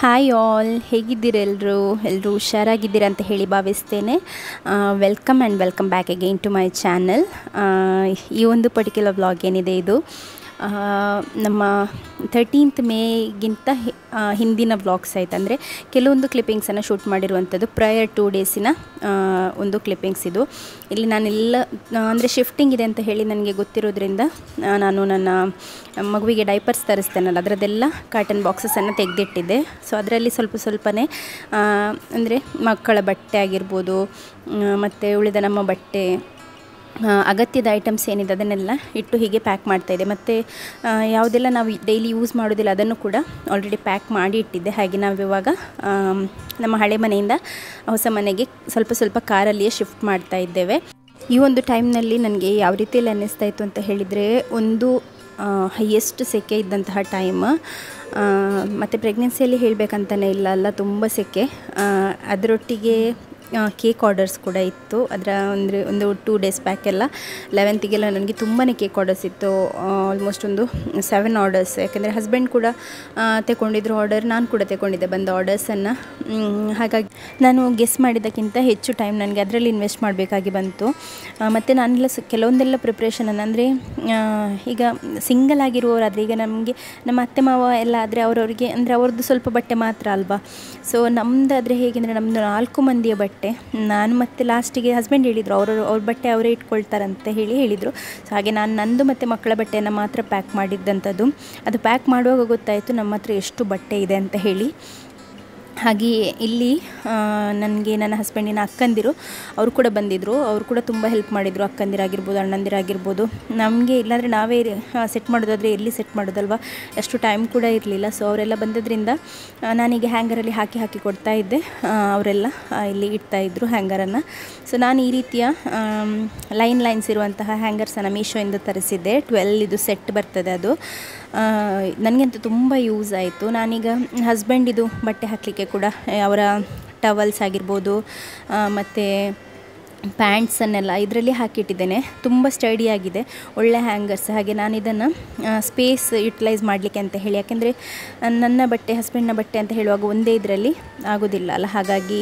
Hi all, ಹೇಗಿದ್ದೀರ ಎಲ್ಲರೂ ಹುಷಾರಾಗಿದ್ದೀರಾ ಅಂತ ಹೇಳಿ ಭಾವಿಸ್ತೇನೆ. Welcome and welcome back again to my channel. ಈ ಒಂದು ಪರ್ಟಿಕ್ಯುಲರ್ ವ್ಲಾಗ್ ಏನಿದೆ ಇದು ನಮ್ಮ 13th ಮೇಗಿಂತ ಹಿಂದಿನ ವ್ಲಾಗ್ಸ್ ಆಯ್ತು. ಅಂದರೆ ಕೆಲವೊಂದು ಕ್ಲಿಪ್ಪಿಂಗ್ಸನ್ನು ಶೂಟ್ ಮಾಡಿರುವಂಥದ್ದು ಪ್ರಯರ್ 2 ಡೇಸಿನ ಒಂದು ಕ್ಲಿಪ್ಪಿಂಗ್ಸ್ ಇದು. ಇಲ್ಲಿ ನಾನೆಲ್ಲ ಅಂದರೆ ಶಿಫ್ಟಿಂಗ್ ಇದೆ ಅಂತ ಹೇಳಿ ನನಗೆ ಗೊತ್ತಿರೋದ್ರಿಂದ ನಾನು ನನ್ನ ಮಗುವಿಗೆ ಡೈಪರ್ಸ್ ತರಿಸ್ತೇನಲ್ಲ ಅದರದ್ದೆಲ್ಲ ಕಾಟನ್ ಬಾಕ್ಸಸನ್ನು ತೆಗೆದಿಟ್ಟಿದ್ದೆ. ಸೊ ಅದರಲ್ಲಿ ಸ್ವಲ್ಪನೇ ಅಂದರೆ ಮಕ್ಕಳ ಬಟ್ಟೆ ಆಗಿರ್ಬೋದು ಮತ್ತು ಉಳಿದ ನಮ್ಮ ಬಟ್ಟೆ ಅಗತ್ಯದ ಐಟಮ್ಸ್ ಏನಿದೆ ಅದನ್ನೆಲ್ಲ ಇಟ್ಟು ಹೀಗೆ ಪ್ಯಾಕ್ ಮಾಡ್ತಾಯಿದ್ದೆ. ಮತ್ತು ಯಾವುದೆಲ್ಲ ನಾವು ಡೈಲಿ ಯೂಸ್ ಮಾಡೋದಿಲ್ಲ ಅದನ್ನು ಕೂಡ ಆಲ್ರೆಡಿ ಪ್ಯಾಕ್ ಮಾಡಿ ಇಟ್ಟಿದ್ದೆ. ಹಾಗೆ ನಾವಿವಾಗ ನಮ್ಮ ಹಳೆ ಮನೆಯಿಂದ ಹೊಸ ಮನೆಗೆ ಸ್ವಲ್ಪ ಕಾರಲ್ಲಿಯೇ ಶಿಫ್ಟ್ ಮಾಡ್ತಾ ಇದ್ದೇವೆ. ಈ ಒಂದು ಟೈಮ್ನಲ್ಲಿ ನನಗೆ ಯಾವ ರೀತಿಯಲ್ಲಿ ಅನ್ನಿಸ್ತಾ ಇತ್ತು ಅಂತ ಹೇಳಿದರೆ, ಒಂದು ಹೈಯೆಸ್ಟ್ ಸೆಕೆ ಇದ್ದಂತಹ ಟೈಮ್. ಮತ್ತು ಪ್ರೆಗ್ನೆನ್ಸಿಯಲ್ಲಿ ಹೇಳಬೇಕಂತಲೇ ಇಲ್ಲ, ತುಂಬ ಸೆಕೆ. ಅದರೊಟ್ಟಿಗೆ ಕೇಕ್ ಆರ್ಡರ್ಸ್ ಕೂಡ ಇತ್ತು. ಅದರ ಅಂದರೆ ಒಂದು 2 ಡೇಸ್ ಬ್ಯಾಕೆಲ್ಲ 11ಗೆಲ್ಲ ನನಗೆ ತುಂಬಾ ಕೇಕ್ ಆರ್ಡರ್ಸ್ ಇತ್ತು. ಆಲ್ಮೋಸ್ಟ್ ಒಂದು 7 ಆರ್ಡರ್ಸ್. ಯಾಕೆಂದರೆ ಹಸ್ಬೆಂಡ್ ಕೂಡ ತಗೊಂಡಿದ್ರು ಆರ್ಡರ್, ನಾನು ಕೂಡ ತಗೊಂಡಿದ್ದೆ ಬಂದ ಆರ್ಡರ್ಸನ್ನು. ಹಾಗಾಗಿ ನಾನು ಗೆಸ್ ಮಾಡಿದ್ದಕ್ಕಿಂತ ಹೆಚ್ಚು ಟೈಮ್ ನನಗೆ ಅದರಲ್ಲಿ ಇನ್ವೆಸ್ಟ್ ಮಾಡಬೇಕಾಗಿ ಬಂತು. ಮತ್ತು ನಾನೆಲ್ಲ ಕೆಲವೊಂದೆಲ್ಲ ಪ್ರಿಪ್ರೇಷನನ್ನು ಅಂದರೆ ಈಗ ಸಿಂಗಲ್ ಆಗಿರುವವರಾದರೆ, ಈಗ ನಮಗೆ ನಮ್ಮ ಅತ್ತೆ ಮಾವ ಎಲ್ಲ ಆದರೆ ಅವರವರಿಗೆ ಅಂದರೆ ಅವ್ರದ್ದು ಸ್ವಲ್ಪ ಬಟ್ಟೆ ಮಾತ್ರ ಅಲ್ವಾ. ಸೊ ನಮ್ಮದಾದರೆ ಹೇಗೆಂದರೆ ನಮ್ಮದು 4 ಮಂದಿಯ ಬಟ್ಟೆ. ನಾನು ಮತ್ತು ಲಾಸ್ಟಿಗೆ ಹಸ್ಬೆಂಡ್ ಹೇಳಿದರು ಅವ್ರ ಬಟ್ಟೆ ಅವರೇ ಇಟ್ಕೊಳ್ತಾರಂತೆ ಹೇಳಿದರು. ಸೊ ಹಾಗೆ ನಾನು ನಂದು ಮತ್ತು ಮಕ್ಕಳ ಬಟ್ಟೆಯನ್ನು ಮಾತ್ರ ಪ್ಯಾಕ್ ಮಾಡಿದ್ದಂಥದ್ದು. ಅದು ಪ್ಯಾಕ್ ಮಾಡುವಾಗ ಗೊತ್ತಾಯಿತು ನಮ್ಮ ಹತ್ರ ಎಷ್ಟು ಬಟ್ಟೆ ಇದೆ ಅಂತ ಹೇಳಿ. ಹಾಗೆಯೇ ಇಲ್ಲಿ ನನಗೆ ನನ್ನ ಹಸ್ಬೆಂಡಿನ ಅಕ್ಕಂದಿರು ಅವರು ಕೂಡ ಬಂದಿದ್ದರು. ಅವರು ಕೂಡ ತುಂಬ ಹೆಲ್ಪ್ ಮಾಡಿದರು, ಅಕ್ಕಂದಿರಾಗಿರ್ಬೋದು ಅಣ್ಣಂದಿರಾಗಿರ್ಬೋದು. ನಮಗೆ ಇಲ್ಲಾಂದರೆ ನಾವೇ ಸೆಟ್ ಮಾಡೋದಾದರೆ ಎಲ್ಲಿ ಸೆಟ್ ಮಾಡೋದಲ್ವ, ಅಷ್ಟು ಟೈಮ್ ಕೂಡ ಇರಲಿಲ್ಲ. ಸೊ ಅವರೆಲ್ಲ ಬಂದದ್ರಿಂದ ನಾನೀಗ ಹ್ಯಾಂಗರಲ್ಲಿ ಹಾಕಿ ಕೊಡ್ತಾ ಇದ್ದೆ. ಅವರೆಲ್ಲ ಇಲ್ಲಿ ಇಡ್ತಾಯಿದ್ರು ಹ್ಯಾಂಗರನ್ನು. ಸೊ ನಾನು ಈ ರೀತಿಯ ಲೈನ್ಸ್ ಇರುವಂತಹ ಹ್ಯಾಂಗರ್ಸನ್ನು ಮೀಶೋಯಿಂದ ತರಿಸಿದ್ದೆ. 12 ಇದು ಸೆಟ್ ಬರ್ತದೆ. ಅದು ನನಗಂತೂ ತುಂಬ ಯೂಸ್ ಆಯಿತು. ನಾನೀಗ ಹಸ್ಬೆಂಡಿದು ಬಟ್ಟೆ ಹಾಕಲಿಕ್ಕೆ ಕೂಡ ಅವರ ಟವಲ್ಸ್ ಆಗಿರ್ಬೋದು ಮತ್ತು ಪ್ಯಾಂಟ್ಸನ್ನೆಲ್ಲ ಇದರಲ್ಲಿ ಹಾಕಿಟ್ಟಿದ್ದೇನೆ. ತುಂಬ ಸ್ಟಡಿಯಾಗಿದೆ, ಒಳ್ಳೆ ಹ್ಯಾಂಗರ್ಸ್. ಹಾಗೆ ನಾನು ಇದನ್ನು ಸ್ಪೇಸ್ ಯುಟಿಲೈಸ್ ಮಾಡಲಿಕ್ಕೆ ಅಂತ ಹೇಳಿ, ಯಾಕೆಂದರೆ ನನ್ನ ಬಟ್ಟೆ ಹಸ್ಬೆಂಡ್ನ ಬಟ್ಟೆ ಅಂತ ಹೇಳುವಾಗ ಒಂದೇ ಇದರಲ್ಲಿ ಆಗೋದಿಲ್ಲ ಅಲ್ಲ. ಹಾಗಾಗಿ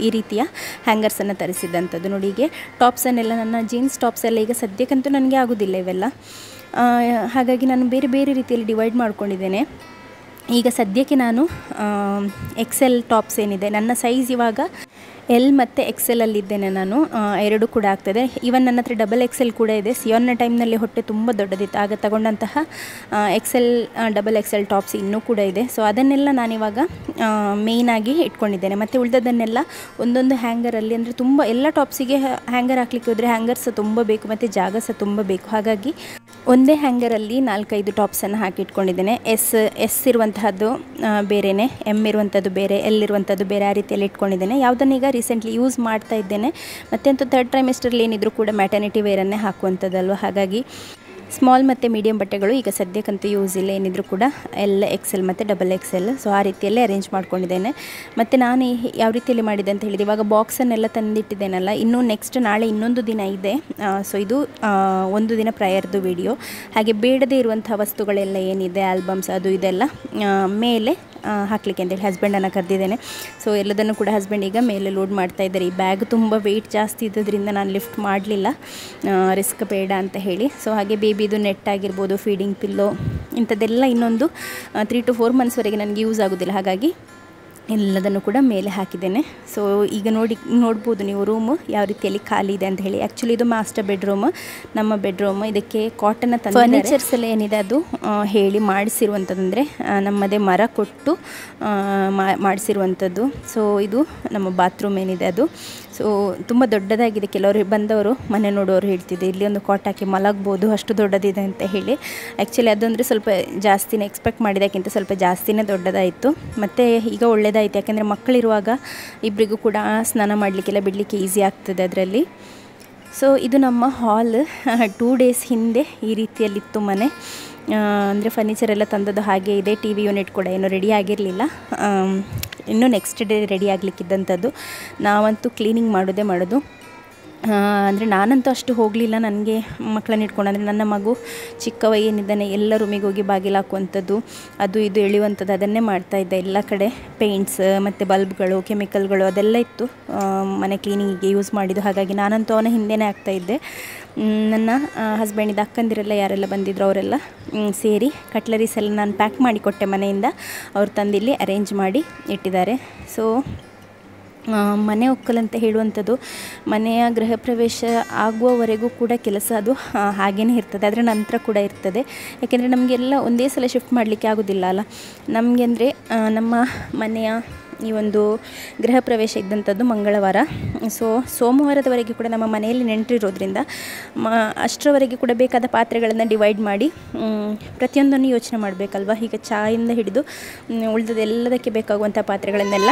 ಈ ರೀತಿಯ ಹ್ಯಾಂಗರ್ಸನ್ನು ತರಿಸಿದ್ದಂಥದ್ದು. ನೋಡಿ, ಹೀಗೆ ಟಾಪ್ಸನ್ನೆಲ್ಲ ನನ್ನ ಜೀನ್ಸ್ ಟಾಪ್ಸ್ ಎಲ್ಲ ಈಗ ಸದ್ಯಕ್ಕಂತೂ ನನಗೆ ಆಗೋದಿಲ್ಲ ಇವೆಲ್ಲ. ಹಾಗಾಗಿ ನಾನು ಬೇರೆ ರೀತಿಯಲ್ಲಿ ಡಿವೈಡ್ ಮಾಡ್ಕೊಂಡಿದ್ದೇನೆ. ಈಗ ಸದ್ಯಕ್ಕೆ ನಾನು XL ಟಾಪ್ಸ್ ಏನಿದೆ, ನನ್ನ ಸೈಜ್ ಇವಾಗ L ಮತ್ತು XLಲ್ಲಿದ್ದೇನೆ ನಾನು. 2 ಕೂಡ ಆಗ್ತದೆ. ಈವನ್ ನನ್ನ ಹತ್ರ XXL ಕೂಡ ಇದೆ. ಸಿಯೋನ್ನ ಟೈಮ್ನಲ್ಲಿ ಹೊಟ್ಟೆ ತುಂಬ ದೊಡ್ಡದಿತ್ತು, ಆಗ ತಗೊಂಡಂತಹ XL XXL ಟಾಪ್ಸ್ ಇನ್ನೂ ಕೂಡ ಇದೆ. ಸೊ ಅದನ್ನೆಲ್ಲ ನಾನಿವಾಗ ಮೇಯ್ನಾಗಿ ಇಟ್ಕೊಂಡಿದ್ದೇನೆ. ಮತ್ತು ಉಳಿದದನ್ನೆಲ್ಲ ಒಂದೊಂದು ಹ್ಯಾಂಗರಲ್ಲಿ, ಅಂದರೆ ತುಂಬ ಎಲ್ಲ ಟಾಪ್ಸಿಗೆ ಹ್ಯಾಂಗರ್ ಹಾಕಲಿಕ್ಕೆ ಹೋದರೆ ಹ್ಯಾಂಗರ್ ಸಹ ತುಂಬ ಬೇಕು ಮತ್ತು ಜಾಗ ಸಹ ತುಂಬ ಬೇಕು. ಹಾಗಾಗಿ ಒಂದೇ ಹ್ಯಾಂಗರಲ್ಲಿ 4-5 ಟಾಪ್ಸನ್ನು ಹಾಕಿಟ್ಕೊಂಡಿದ್ದೇನೆ. ಎಸ್ ಇರುವಂತಹದ್ದು ಬೇರೆಯೇ, M ಇರುವಂಥದ್ದು ಬೇರೆ, L ಇರುವಂಥದ್ದು ಬೇರೆ, ಆ ರೀತಿಯಲ್ಲಿ ಇಟ್ಕೊಂಡಿದ್ದೇನೆ. ಯಾವುದನ್ನೀಗ ರೀಸೆಂಟ್ಲಿ ಯೂಸ್ ಮಾಡ್ತಾ ಇದ್ದೇನೆ. ಮತ್ತೆಂತೂ 3rd ಟ್ರೈಮೆಸ್ಟರ್ಲಿ ಏನಿದ್ರು ಕೂಡ ಮ್ಯಾಟರ್ನಿಟಿ ವೇರನ್ನೇ ಹಾಕುವಂಥದ್ದಲ್ವ. ಹಾಗಾಗಿ ಸ್ಮಾಲ್ ಮತ್ತು ಮೀಡಿಯಮ್ ಬಟ್ಟೆಗಳು ಈಗ ಸದ್ಯಕ್ಕಂತೂ ಯೂಸ್ ಇಲ್ಲ, ಏನಿದ್ರು ಕೂಡ L XL ಮತ್ತು XXL. ಸೊ ಆ ರೀತಿಯಲ್ಲೇ ಅರೇಂಜ್ ಮಾಡ್ಕೊಂಡಿದ್ದೇನೆ. ಮತ್ತು ನಾನು ಯಾವ ರೀತಿಯಲ್ಲಿ ಮಾಡಿದೆ ಅಂತ ಹೇಳಿದೆ, ಇವಾಗ ಬಾಕ್ಸನ್ನೆಲ್ಲ ತಂದಿಟ್ಟಿದ್ದೇನಲ್ಲ, ಇನ್ನೂ ನೆಕ್ಸ್ಟ್ ನಾಳೆ ಇನ್ನೊಂದು ದಿನ ಇದೆ. ಸೊ ಇದು ಒಂದು ದಿನ ಪ್ರಯರ್ದು ವಿಡಿಯೋ. ಹಾಗೆ ಬೇಡದೇ ಇರುವಂಥ ವಸ್ತುಗಳೆಲ್ಲ ಏನಿದೆ, ಆಲ್ಬಮ್ಸ್ ಅದು ಇದೆಲ್ಲ ಮೇಲೆ ಹಾಕಲಿಕ್ಕೆ ಅಂತೇಳಿ ಹಸ್ಬೆಂಡನ್ನು ಕರೆದಿದ್ದೇನೆ. ಸೊ ಎಲ್ಲದನ್ನು ಕೂಡ ಹಸ್ಬೆಂಡ್ ಈಗ ಮೇಲೆ ಲೋಡ್ ಮಾಡ್ತಾ ಇದ್ದಾರೆ. ಈ ಬ್ಯಾಗ್ ತುಂಬ ವೆಯ್ಟ್ ಜಾಸ್ತಿ ಇದ್ದದ್ರಿಂದ ನಾನು ಲಿಫ್ಟ್ ಮಾಡಲಿಲ್ಲ, ರಿಸ್ಕ್ ಬೇಡ ಅಂತ ಹೇಳಿ. ಸೊ ಹಾಗೆ ಬೇಬಿದು ನೆಟ್ ಆಗಿರ್ಬೋದು, ಫೀಡಿಂಗ್ ಪಿಲ್ಲೋ, ಇಂಥದ್ದೆಲ್ಲ ಇನ್ನೊಂದು 3 to 4 ಮಂತ್ಸ್ವರೆಗೆ ನನಗೆ ಯೂಸ್ ಆಗೋದಿಲ್ಲ. ಹಾಗಾಗಿ ಎಲ್ಲದನ್ನು ಕೂಡ ಮೇಲೆ ಹಾಕಿದ್ದೇನೆ. ಸೊ ಈಗ ನೋಡ್ಬೋದು ನೀವು ರೂಮು ಯಾವ ರೀತಿಯಲ್ಲಿ ಖಾಲಿ ಇದೆ ಅಂತ ಹೇಳಿ. ಆ್ಯಕ್ಚುಲಿ ಇದು ಮಾಸ್ಟರ್ ಬೆಡ್ರೂಮ್, ನಮ್ಮ ಬೆಡ್ರೂಮ್. ಇದಕ್ಕೆ ಕಾಟನ್ನ ಫರ್ನಿಚರ್ಸ್ ಎಲ್ಲ ಏನಿದೆ ಅದು ಹೇಳಿ ಮಾಡಿಸಿರುವಂಥದ್ದು, ಅಂದರೆ ನಮ್ಮದೇ ಮರ ಕೊಟ್ಟು ಮಾಡಿಸಿರುವಂಥದ್ದು. ಸೊ ಇದು ನಮ್ಮ ಬಾತ್ರೂಮ್ ಏನಿದೆ ಅದು. ಸೊ ತುಂಬ ದೊಡ್ಡದಾಗಿದೆ. ಕೆಲವರು ಬಂದವರು ಮನೆ ನೋಡೋರು ಹೇಳ್ತಿದ್ದೆ, ಇಲ್ಲಿ ಒಂದು ಕಾಟ್ ಹಾಕಿ ಮಲಗ್ಬೋದು, ಅಷ್ಟು ದೊಡ್ಡದಿದೆ ಅಂತ ಹೇಳಿ. ಆ್ಯಕ್ಚುಲಿ ಅದಂದರೆ ಸ್ವಲ್ಪ ಜಾಸ್ತಿನೇ ಎಕ್ಸ್ಪೆಕ್ಟ್ ಮಾಡಿದ್ದಕ್ಕಿಂತ ಸ್ವಲ್ಪ ಜಾಸ್ತಿನೇ ದೊಡ್ಡದಾಯಿತು. ಮತ್ತು ಈಗ ಒಳ್ಳೆಯದಾಯಿತು, ಯಾಕೆಂದರೆ ಮಕ್ಕಳಿರುವಾಗ ಇಬ್ಬರಿಗೂ ಕೂಡ ಸ್ನಾನ ಮಾಡಲಿಕ್ಕೆಲ್ಲ ಬಿಡಲಿಕ್ಕೆ ಈಸಿ ಆಗ್ತದೆ ಅದರಲ್ಲಿ. ಸೊ ಇದು ನಮ್ಮ ಹಾಲ್. 2 ಡೇಸ್ ಹಿಂದೆ ಈ ರೀತಿಯಲ್ಲಿತ್ತು ಮನೆ. ಅಂದರೆ ಫರ್ನಿಚರ್ ಎಲ್ಲ ತಂದದ್ದು ಹಾಗೆ ಇದೆ. TV ಯೂನಿಟ್ ಕೂಡ ಏನೂ ರೆಡಿ ಆಗಿರಲಿಲ್ಲ, ಇನ್ನೂ ನೆಕ್ಸ್ಟ್ ಡೇ ರೆಡಿ ಆಗಲಿಕ್ಕಿದ್ದಂಥದ್ದು. ನಾವಂತೂ ಕ್ಲೀನಿಂಗ್ ಮಾಡೋದು. ಅಂದರೆ ನಾನಂತೂ ಅಷ್ಟು ಹೋಗಲಿಲ್ಲ, ನನಗೆ ಮಕ್ಕಳನ್ನ ಇಟ್ಕೊಂಡು. ಅಂದರೆ ನನ್ನ ಮಗು ಚಿಕ್ಕವ ಏನಿದ್ದಾನೆ ಎಲ್ಲ ರೂಮಿಗೆ ಹೋಗಿ ಬಾಗಿಲು ಹಾಕುವಂಥದ್ದು, ಅದು ಇದು ಎಳೆಯುವಂಥದ್ದು, ಅದನ್ನೇ ಮಾಡ್ತಾಯಿದ್ದೆ. ಎಲ್ಲ ಕಡೆ ಪೇಂಟ್ಸ್ ಮತ್ತು ಬಲ್ಬ್ಗಳು, ಕೆಮಿಕಲ್ಗಳು ಅದೆಲ್ಲ ಇತ್ತು ಮನೆ ಕ್ಲೀನಿಂಗಿಗೆ ಯೂಸ್ ಮಾಡಿದ್ದು. ಹಾಗಾಗಿ ನಾನಂತೂ ಅವನ ಹಿಂದೆಯೇ ಆಗ್ತಾಯಿದ್ದೆ. ನನ್ನ ಹಸ್ಬೆಂಡಿದ ಅಕ್ಕಂದಿರೆಲ್ಲ ಯಾರೆಲ್ಲ ಬಂದಿದ್ರು ಅವರೆಲ್ಲ ಸೇರಿ ಕಟ್ಲರೀಸ್ ಎಲ್ಲ ನಾನು ಪ್ಯಾಕ್ ಮಾಡಿ ಕೊಟ್ಟೆ ಮನೆಯಿಂದ. ಅವ್ರು ತಂದಿಲ್ಲಿ ಅರೇಂಜ್ ಮಾಡಿ ಇಟ್ಟಿದ್ದಾರೆ. ಸೊ ಮನೆ ಒಕ್ಕಲಂತ ಹೇಳುವಂಥದ್ದು ಮನೆಯ ಗೃಹ ಪ್ರವೇಶ ಆಗುವವರೆಗೂ ಕೂಡ ಕೆಲಸ ಅದು ಹಾಗೇ ಇರ್ತದೆ, ಅದರ ನಂತರ ಕೂಡ ಇರ್ತದೆ. ಯಾಕೆಂದರೆ ನಮಗೆಲ್ಲ ಒಂದೇ ಸಲ ಶಿಫ್ಟ್ ಮಾಡಲಿಕ್ಕೆ ಆಗೋದಿಲ್ಲ ಅಲ್ಲ ನಮಗೆ. ಅಂದರೆ ನಮ್ಮ ಮನೆಯ ಈ ಒಂದು ಗೃಹ ಪ್ರವೇಶ ಇದ್ದಂಥದ್ದು ಮಂಗಳವಾರ. ಸೊ ಸೋಮವಾರದವರೆಗೆ ಕೂಡ ನಮ್ಮ ಮನೆಯಲ್ಲಿ ನೆಂಟರಿರೋದ್ರಿಂದ ಅಷ್ಟರವರೆಗೆ ಕೂಡ ಬೇಕಾದ ಪಾತ್ರೆಗಳನ್ನು ಡಿವೈಡ್ ಮಾಡಿ ಪ್ರತಿಯೊಂದನ್ನು ಯೋಚನೆ ಮಾಡಬೇಕಲ್ವ. ಈಗ ಚಾಯಿಂದ ಹಿಡಿದು ಉಳಿದದೆಲ್ಲದಕ್ಕೆ ಬೇಕಾಗುವಂಥ ಪಾತ್ರೆಗಳನ್ನೆಲ್ಲ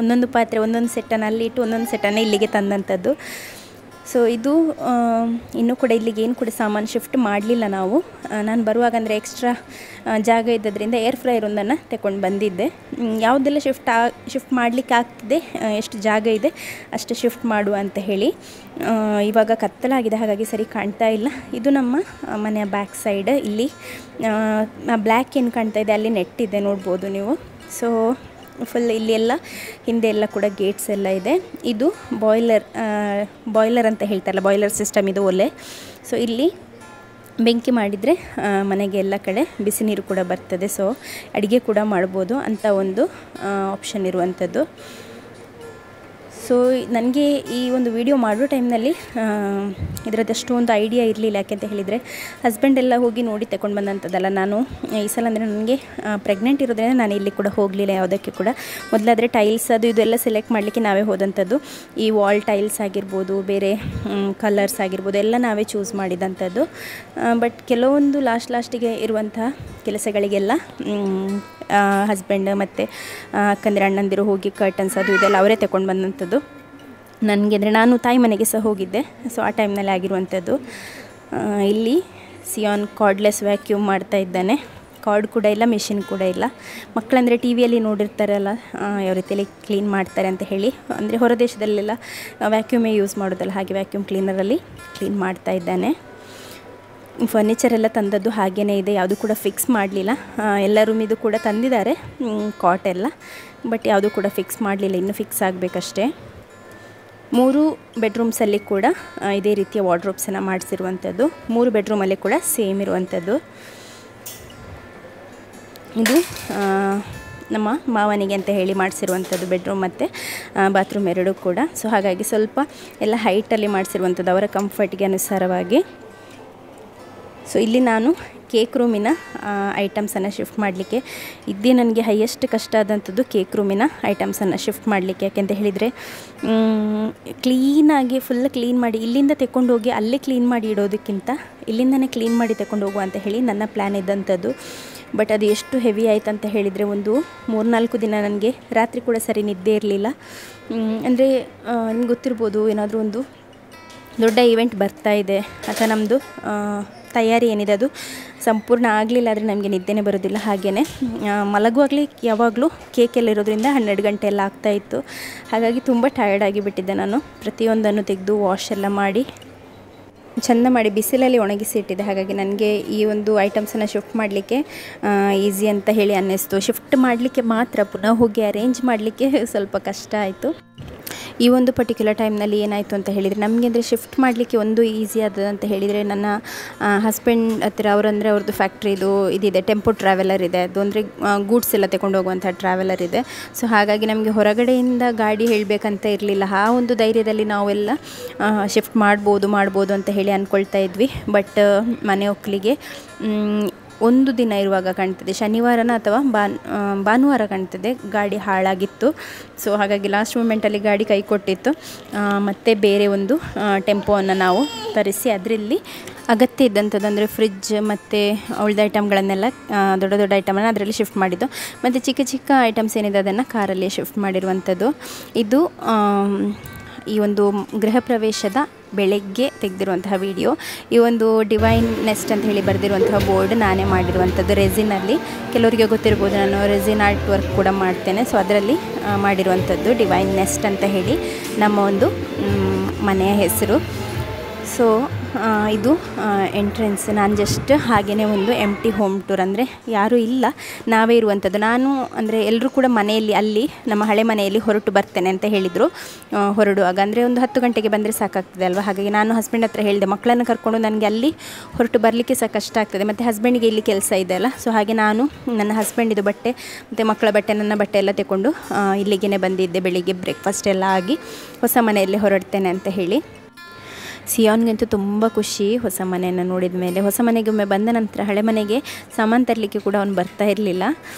ಒಂದೊಂದು ಪಾತ್ರೆ ಒಂದೊಂದು ಸೆಟ್ಟನ್ನು ಅಲ್ಲಿ ಇಟ್ಟು ಒಂದೊಂದು ಸೆಟ್ಟನ್ನು ಇಲ್ಲಿಗೆ ತಂದಂಥದ್ದು. ಸೊ ಇದು ಇನ್ನೂ ಕೂಡ ಇಲ್ಲಿಗೆ ಏನು ಕೂಡ ಸಾಮಾನು ಶಿಫ್ಟ್ ಮಾಡಲಿಲ್ಲ ನಾವು. ನಾನು ಬರುವಾಗ ಅಂದರೆ ಎಕ್ಸ್ಟ್ರಾ ಜಾಗ ಇದ್ದದ್ರಿಂದ ಏರ್ ಫ್ರೈಯರ್ ಒಂದನ್ನು ತಗೊಂಡು ಬಂದಿದ್ದೆ. ಯಾವುದೆಲ್ಲ ಶಿಫ್ಟ್ ಮಾಡಲಿಕ್ಕೆ ಆಗ್ತದೆ, ಎಷ್ಟು ಜಾಗ ಇದೆ ಅಷ್ಟು ಶಿಫ್ಟ್ ಮಾಡುವ ಅಂತ ಹೇಳಿ. ಇವಾಗ ಕತ್ತಲಾಗಿದೆ ಹಾಗಾಗಿ ಸರಿ ಕಾಣ್ತಾ ಇಲ್ಲ. ಇದು ನಮ್ಮ ಮನೆಯ ಬ್ಯಾಕ್ ಸೈಡ್. ಇಲ್ಲಿ ಬ್ಲ್ಯಾಕ್ ಏನು ಕಾಣ್ತಾ ಇದೆ ಅಲ್ಲಿ ನೆಟ್ ಇದೆ, ನೋಡ್ಬೋದು ನೀವು. ಸೊ ಫುಲ್ ಇಲ್ಲಿ ಎಲ್ಲ ಹಿಂದೆ ಎಲ್ಲ ಕೂಡ ಗೇಟ್ಸ್ ಎಲ್ಲ ಇದೆ. ಇದು ಬಾಯ್ಲರ್ ಅಂತ ಹೇಳ್ತಾರಲ್ಲ, ಬಾಯ್ಲರ್ ಸಿಸ್ಟಮ್ ಇದು ಒಲೆ. ಸೊ ಇಲ್ಲಿ ಬೆಂಕಿ ಮಾಡಿದರೆ ಮನೆಗೆ ಎಲ್ಲ ಕಡೆ ಬಿಸಿ ನೀರು ಕೂಡ ಬರ್ತದೆ. ಸೊ ಅಡುಗೆ ಕೂಡ ಮಾಡ್ಬೋದು ಅಂತ ಒಂದು ಆಪ್ಷನ್ ಇರುವಂಥದ್ದು. ಸೊ ನನಗೆ ಈ ಒಂದು ವಿಡಿಯೋ ಮಾಡೋ ಟೈಮ್ನಲ್ಲಿ ಇದರದ್ದಷ್ಟು ಒಂದು ಐಡಿಯಾ ಇರಲಿಲ್ಲ. ಯಾಕೆಂತ ಹೇಳಿದರೆ ಹಸ್ಬೆಂಡ್ ಎಲ್ಲ ಹೋಗಿ ನೋಡಿ ತಗೊಂಡು ಬಂದಂಥದ್ದಲ್ಲ. ನಾನು ಈ ಸಲ ಅಂದರೆ ನನಗೆ ಪ್ರೆಗ್ನೆಂಟ್ ಇರೋದ್ರಿಂದ ನಾನು ಇಲ್ಲಿ ಕೂಡ ಹೋಗಲಿಲ್ಲ ಯಾವುದಕ್ಕೆ ಕೂಡ. ಮೊದಲಾದರೆ ಟೈಲ್ಸ್ ಅದು ಇದು ಎಲ್ಲ ಸೆಲೆಕ್ಟ್ ಮಾಡಲಿಕ್ಕೆ ನಾವೇ ಹೋದಂಥದ್ದು. ಈ ವಾಲ್ ಟೈಲ್ಸ್ ಆಗಿರ್ಬೋದು, ಬೇರೆ ಕಲರ್ಸ್ ಆಗಿರ್ಬೋದು ಎಲ್ಲ ನಾವೇ ಚೂಸ್ ಮಾಡಿದಂಥದ್ದು. ಬಟ್ ಕೆಲವೊಂದು ಲಾಸ್ಟಿಗೆ ಇರುವಂತಹ ಕೆಲಸಗಳಿಗೆಲ್ಲ ಹಸ್ಬೆಂಡ್ ಮತ್ತು ಅಕ್ಕಂದಿರ ಅಣ್ಣಂದಿರು ಹೋಗಿ ಕರ್ಟನ್ಸ್ ಅದು ಇದೆಲ್ಲ ಅವರೇ ತಗೊಂಡು ಬಂದಂಥದ್ದು. ನನಗೆ ಅಂದರೆ ನಾನು ತಾಯಿ ಮನೆಗೆ ಸಹ ಹೋಗಿದ್ದೆ. ಸೊ ಆ ಟೈಮ್ನಲ್ಲಿ ಆಗಿರುವಂಥದ್ದು. ಇಲ್ಲಿ ಸಿಯಾನ್ ಕಾರ್ಡ್ಲೆಸ್ ವ್ಯಾಕ್ಯೂಮ್ ಮಾಡ್ತಾ ಇದ್ದಾನೆ. ಕಾರ್ಡ್ ಕೂಡ ಇಲ್ಲ, ಮೆಷಿನ್ ಕೂಡ ಇಲ್ಲ. ಮಕ್ಕಳಂದರೆ ಟಿ ವಿಯಲ್ಲಿ ನೋಡಿರ್ತಾರಲ್ಲ ಯಾವ ರೀತಿಯಲ್ಲಿ ಕ್ಲೀನ್ ಮಾಡ್ತಾರೆ ಅಂತ ಹೇಳಿ. ಅಂದರೆ ಹೊರ ದೇಶದಲ್ಲೆಲ್ಲ ವ್ಯಾಕ್ಯೂಮೇ ಯೂಸ್ ಮಾಡೋದಲ್ಲ, ಹಾಗೆ ವ್ಯಾಕ್ಯೂಮ್ ಕ್ಲೀನರಲ್ಲಿ ಕ್ಲೀನ್ ಮಾಡ್ತಾ ಇದ್ದಾನೆ. ಫರ್ನಿಚರ್ ಎಲ್ಲ ತಂದದ್ದು ಹಾಗೇ ಇದೆ, ಯಾವುದು ಕೂಡ ಫಿಕ್ಸ್ ಮಾಡಲಿಲ್ಲ. ಎಲ್ಲ ರೂಮಿದು ಕೂಡ ತಂದಿದ್ದಾರೆ ಕಾಟ್ ಎಲ್ಲ, ಬಟ್ ಯಾವುದು ಕೂಡ ಫಿಕ್ಸ್ ಮಾಡಲಿಲ್ಲ, ಇನ್ನೂ ಫಿಕ್ಸ್ ಆಗಬೇಕಷ್ಟೇ. 3 ಬೆಡ್ರೂಮ್ಸಲ್ಲಿ ಕೂಡ ಇದೇ ರೀತಿಯ ವಾರ್ಡ್ರೋಬ್ಸನ್ನು ಮಾಡಿಸಿರುವಂಥದ್ದು. 3 ಬೆಡ್ರೂಮಲ್ಲಿ ಕೂಡ ಸೇಮ್ ಇರುವಂಥದ್ದು. ಇದು ನಮ್ಮ ಮಾವನಿಗೆ ಅಂತ ಹೇಳಿ ಮಾಡಿಸಿರುವಂಥದ್ದು ಬೆಡ್ರೂಮ್ ಮತ್ತು ಬಾತ್ರೂಮ್ ಎರಡೂ ಕೂಡ. ಸೊ ಹಾಗಾಗಿ ಸ್ವಲ್ಪ ಎಲ್ಲ ಹೈಟಲ್ಲಿ ಮಾಡಿಸಿರುವಂಥದ್ದು ಅವರ ಕಂಫರ್ಟ್ಗೆ ಅನುಸಾರವಾಗಿ. ಸೊ ಇಲ್ಲಿ ನಾನು ಕೇಕ್ ರೂಮಿನ ಐಟಮ್ಸನ್ನು ಶಿಫ್ಟ್ ಮಾಡಲಿಕ್ಕೆ ಇದ್ದೇ ನನಗೆ ಹೈಯೆಸ್ಟ್ ಕಷ್ಟ ಆದಂಥದ್ದು ಕೇಕ್ ರೂಮಿನ ಐಟಮ್ಸನ್ನು ಶಿಫ್ಟ್ ಮಾಡಲಿಕ್ಕೆ. ಯಾಕೆಂತ ಹೇಳಿದರೆ ಕ್ಲೀನಾಗಿ ಫುಲ್ ಕ್ಲೀನ್ ಮಾಡಿ ಇಲ್ಲಿಂದ ತೆಕ್ಕೊಂಡು ಹೋಗಿ ಅಲ್ಲೇ ಕ್ಲೀನ್ ಮಾಡಿ ಇಡೋದಕ್ಕಿಂತ ಇಲ್ಲಿಂದನೇ ಕ್ಲೀನ್ ಮಾಡಿ ತೆಕ್ಕೊಂಡು ಹೋಗುವ ಅಂತ ಹೇಳಿ ನನ್ನ ಪ್ಲ್ಯಾನ್ ಇದ್ದಂಥದ್ದು. ಬಟ್ ಅದು ಎಷ್ಟು ಹೆವಿ ಆಯ್ತು ಅಂತ ಹೇಳಿದರೆ ಒಂದು 3-4 ದಿನ ನನಗೆ ರಾತ್ರಿ ಕೂಡ ಸರಿ ನಿದ್ದೆ ಇರಲಿಲ್ಲ. ಅಂದರೆ ನಿಮ್ಗೆ ಗೊತ್ತಿರ್ಬೋದು, ಏನಾದರೂ ಒಂದು ದೊಡ್ಡ ಈವೆಂಟ್ ಬರ್ತಾ ಇದೆ ಅಥವಾ ನಮ್ಮದು ತಯಾರಿ ಏನಿದೆ ಅದು ಸಂಪೂರ್ಣ ಆಗಲಿಲ್ಲ ಆದರೆ ನಮಗೆ ನಿದ್ದೆನೇ ಬರೋದಿಲ್ಲ. ಹಾಗೆಯೇ ಮಲಗುವಾಗಲೇ ಯಾವಾಗಲೂ ಕೇಕೆಲ್ಲ ಇರೋದ್ರಿಂದ 12 ಗಂಟೆ ಎಲ್ಲ ಆಗ್ತಾಯಿತ್ತು. ಹಾಗಾಗಿ ತುಂಬ ಟಯರ್ಡ್ ಆಗಿಬಿಟ್ಟಿದ್ದೆ ನಾನು. ಪ್ರತಿಯೊಂದನ್ನು ತೆಗೆದು ವಾಶ್ ಎಲ್ಲ ಮಾಡಿ ಚೆಂದ ಮಾಡಿ ಬಿಸಿಲಲ್ಲಿ ಒಣಗಿಸಿ ಇಟ್ಟಿದ್ದೆ. ಹಾಗಾಗಿ ನನಗೆ ಈ ಒಂದು ಐಟಮ್ಸನ್ನು ಶಿಫ್ಟ್ ಮಾಡಲಿಕ್ಕೆ ಈಸಿ ಅಂತ ಹೇಳಿ ಅನ್ನಿಸ್ತು. ಶಿಫ್ಟ್ ಮಾಡಲಿಕ್ಕೆ ಮಾತ್ರ, ಪುನಃ ಹೋಗಿ ಅರೇಂಜ್ ಮಾಡಲಿಕ್ಕೆ ಸ್ವಲ್ಪ ಕಷ್ಟ ಆಯಿತು. ಈ ಒಂದು ಪರ್ಟಿಕ್ಯುಲರ್ ಟೈಮ್ನಲ್ಲಿ ಏನಾಯಿತು ಅಂತ ಹೇಳಿದರೆ ನಮಗೆ ಅಂದರೆ ಶಿಫ್ಟ್ ಮಾಡಲಿಕ್ಕೆ ಒಂದು ಈಸಿ ಆದದ್ದು ಅಂತ ಹೇಳಿದರೆ ನನ್ನ ಹಸ್ಬೆಂಡ್ ಹತ್ತಿರ ಅವ್ರದ್ದು ಫ್ಯಾಕ್ಟ್ರಿದು ಇದಿದೆ, ಟೆಂಪೋ ಟ್ರಾವೆಲರ್ ಇದೆ. ಅದು ಅಂದರೆ ಗೂಡ್ಸ್ ಎಲ್ಲ ತಗೊಂಡು ಹೋಗುವಂಥ ಟ್ರಾವೆಲರ್ ಇದೆ. ಸೊ ಹಾಗಾಗಿ ನಮಗೆ ಹೊರಗಡೆಯಿಂದ ಗಾಡಿ ಹೇಳಬೇಕಂತ ಇರಲಿಲ್ಲ. ಆ ಒಂದು ಧೈರ್ಯದಲ್ಲಿ ನಾವೆಲ್ಲ ಶಿಫ್ಟ್ ಮಾಡ್ಬೋದು ಅಂತ ಹೇಳಿ ಅಂದ್ಕೊಳ್ತಾ ಇದ್ವಿ. ಬಟ್ ಮನೆ ಒಕ್ಕಲಿಗೆ ಒಂದು ದಿನ ಇರುವಾಗ ಕಾಣ್ತದೆ, ಶನಿವಾರನ ಅಥವಾ ಭಾನುವಾರ ಕಾಣ್ತದೆ, ಗಾಡಿ ಹಾಳಾಗಿತ್ತು. ಸೊ ಹಾಗಾಗಿ ಲಾಸ್ಟ್ ಮೂಮೆಂಟಲ್ಲಿ ಗಾಡಿ ಕೈ ಕೊಟ್ಟಿತ್ತು. ಮತ್ತು ಬೇರೆ ಒಂದು ಟೆಂಪೋವನ್ನು ನಾವು ತರಿಸಿ ಅದರಲ್ಲಿ ಅಗತ್ಯ ಇದ್ದಂಥದ್ದು ಅಂದರೆ ಫ್ರಿಜ್ ಮತ್ತು ಉಳಿದ ಐಟಮ್ಗಳನ್ನೆಲ್ಲ ದೊಡ್ಡ ಐಟಮನ್ನು ಅದರಲ್ಲಿ ಶಿಫ್ಟ್ ಮಾಡಿದ್ದು. ಮತ್ತು ಚಿಕ್ಕ ಐಟಮ್ಸ್ ಏನಿದೆ ಅದನ್ನು ಕಾರಲ್ಲಿ ಶಿಫ್ಟ್ ಮಾಡಿರುವಂಥದ್ದು. ಇದು ಈ ಒಂದು ಗೃಹ ಪ್ರವೇಶದ ಬೆಳಗ್ಗೆ ತೆಗೆದಿರುವಂತಹ ವಿಡಿಯೋ. ಈ ಒಂದು ಡಿವೈನ್ ನೆಸ್ಟ್ ಅಂತ ಹೇಳಿ ಬರೆದಿರುವಂತಹ ಬೋರ್ಡ್ ನಾನೇ ಮಾಡಿರುವಂಥದ್ದು ರೆಸಿನಲ್ಲಿ. ಕೆಲವರಿಗೆ ಗೊತ್ತಿರ್ಬೋದು, ನಾನು ರೆಸಿನ್ ಆರ್ಟ್ ವರ್ಕ್ ಕೂಡ ಮಾಡ್ತೇನೆ. ಸೊ ಅದರಲ್ಲಿ ಮಾಡಿರುವಂಥದ್ದು ಡಿವೈನ್ ನೆಸ್ಟ್ ಅಂತ ಹೇಳಿ ನಮ್ಮ ಒಂದು ಮನೆಯ ಹೆಸರು. ಸೊ ಇದು ಎಂಟ್ರೆನ್ಸ್. ನಾನು ಜಸ್ಟ್ ಹಾಗೆಯೇ ಒಂದು ಎಂಟಿ ಹೋಮ್ ಟೂರ್, ಅಂದರೆ ಯಾರೂ ಇಲ್ಲ, ನಾವೇ ಇರುವಂಥದ್ದು. ನಾನು ಅಂದರೆ ಎಲ್ಲರೂ ಕೂಡ ಮನೆಯಲ್ಲಿ, ಅಲ್ಲಿ ನಮ್ಮ ಹಳೆ ಮನೆಯಲ್ಲಿ ಹೊರಟು ಬರ್ತೇನೆ ಅಂತ ಹೇಳಿದರು. ಹೊರಡುವಾಗ ಅಂದರೆ ಒಂದು 10 ಗಂಟೆಗೆ ಬಂದರೆ ಸಾಕಾಗ್ತದೆ ಅಲ್ವಾ. ಹಾಗಾಗಿ ನಾನು ಹಸ್ಬೆಂಡ್ ಹತ್ರ ಹೇಳಿದೆ, ಮಕ್ಕಳನ್ನು ಕರ್ಕೊಂಡು ನನಗೆ ಅಲ್ಲಿ ಹೊರಟು ಬರಲಿಕ್ಕೆ ಸಹ ಕಷ್ಟ ಆಗ್ತದೆ, ಮತ್ತು ಹಸ್ಬೆಂಡಿಗೆ ಇಲ್ಲಿ ಕೆಲಸ ಇದೆ ಅಲ್ಲ. ಸೊ ಹಾಗೆ ನಾನು ನನ್ನ ಹಸ್ಬೆಂಡಿದು ಬಟ್ಟೆ ಮತ್ತು ಮಕ್ಕಳ ಬಟ್ಟೆ, ನನ್ನ ಬಟ್ಟೆ ಎಲ್ಲ ತಗೊಂಡು ಇಲ್ಲಿಗೆ ಬಂದಿದ್ದೆ. ಬೆಳಿಗ್ಗೆ ಬ್ರೇಕ್ಫಾಸ್ಟ್ ಎಲ್ಲ ಆಗಿ ಹೊಸ ಮನೆಯಲ್ಲಿ ಹೊರಡ್ತೇನೆ ಅಂತ ಹೇಳಿ. ಸಿಯಾನ್ಗಂತೂ ತುಂಬ ಖುಷಿ ಹೊಸ ಮನೆಯನ್ನು ನೋಡಿದ ಮೇಲೆ. ಹೊಸ ಮನೆಗೆ ಒಮ್ಮೆ ಬಂದ ನಂತರ ಹಳೆ ಮನೆಗೆ ಸಾಮಾನು ತರಲಿಕ್ಕೆ ಕೂಡ ಅವನು ಬರ್ತಾ ಇರಲಿಲ್ಲ.